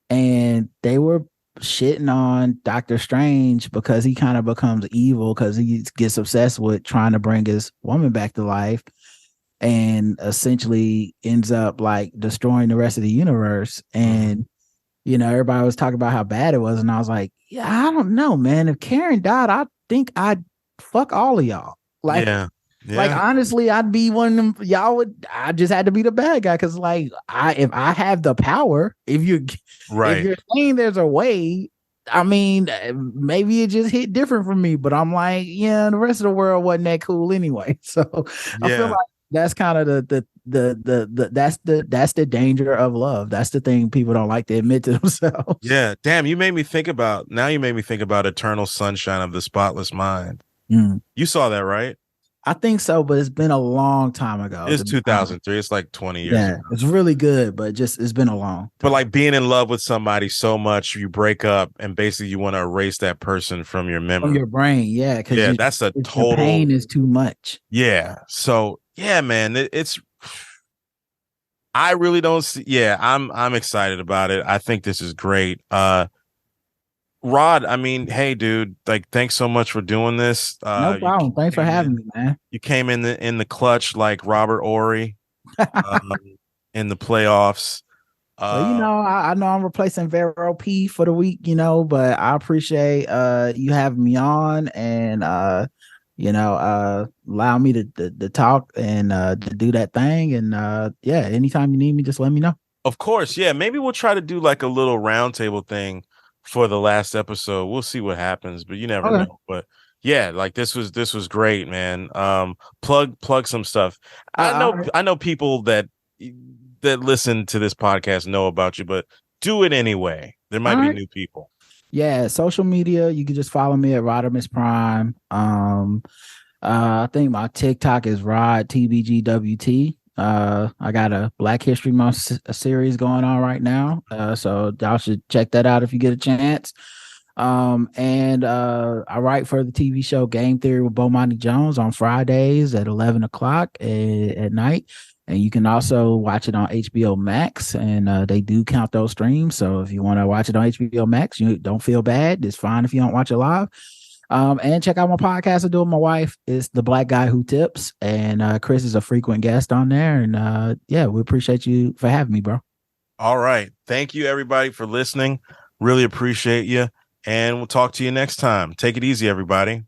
And they were shitting on Doctor Strange because he kind of becomes evil because he gets obsessed with trying to bring his woman back to life and essentially ends up like destroying the rest of the universe. And everybody was talking about how bad it was, and I was like, yeah, I don't know, man. If Karen died, I think I'd fuck all of y'all. Like, like honestly, I'd be one of them. Y'all would. I just had to be the bad guy because, like, if I have the power, if you're saying there's a way, I mean, maybe it just hit different for me. But I'm like, yeah, the rest of the world wasn't that cool anyway. So I feel like that's kind of that's the danger of love. That's the thing people don't like to admit to themselves. Yeah, damn, you made me think about Eternal Sunshine of the Spotless Mind. You saw that, right? I think so, but it's been a long time ago. It's 2003. It's like 20 years ago. It's really good, but it's been a long time. But like being in love with somebody so much, you break up and basically you want to erase that person from your memory. From your brain, yeah. Because that's a total pain is too much. Yeah. So yeah, man, it's I really don't see. Yeah, I'm excited about it. I think this is great. Rod, I mean, hey, dude, like, thanks so much for doing this. No problem. Thanks for having me, man. You came in the clutch like Robert Ory in the playoffs. Well, I know I'm replacing Vero P for the week, but I appreciate you having me on and allow me to talk and to do that thing. And anytime you need me, just let me know. Of course, yeah. Maybe we'll try to do like a little roundtable thing for the last episode. We'll see what happens, but you never know. But yeah, like this was great, man. Plug some stuff. I know people that listen to this podcast know about you, but do it anyway. There might be new people. Yeah, social media, you can just follow me at Rodimus Prime. I think my TikTok is Rod TBGWT. I got a Black History Month series going on right now. So y'all should check that out if you get a chance. And I write for the TV show Game Theory with Bomani Jones on Fridays at 11 o'clock at night. And you can also watch it on HBO Max, and they do count those streams. So if you want to watch it on HBO Max, you don't feel bad. It's fine if you don't watch it live. And check out my podcast I do with my wife. It's The Black Guy Who Tips, and Chris is a frequent guest on there. And we appreciate you for having me, bro. All right. Thank you, everybody, for listening. Really appreciate you. And we'll talk to you next time. Take it easy, everybody.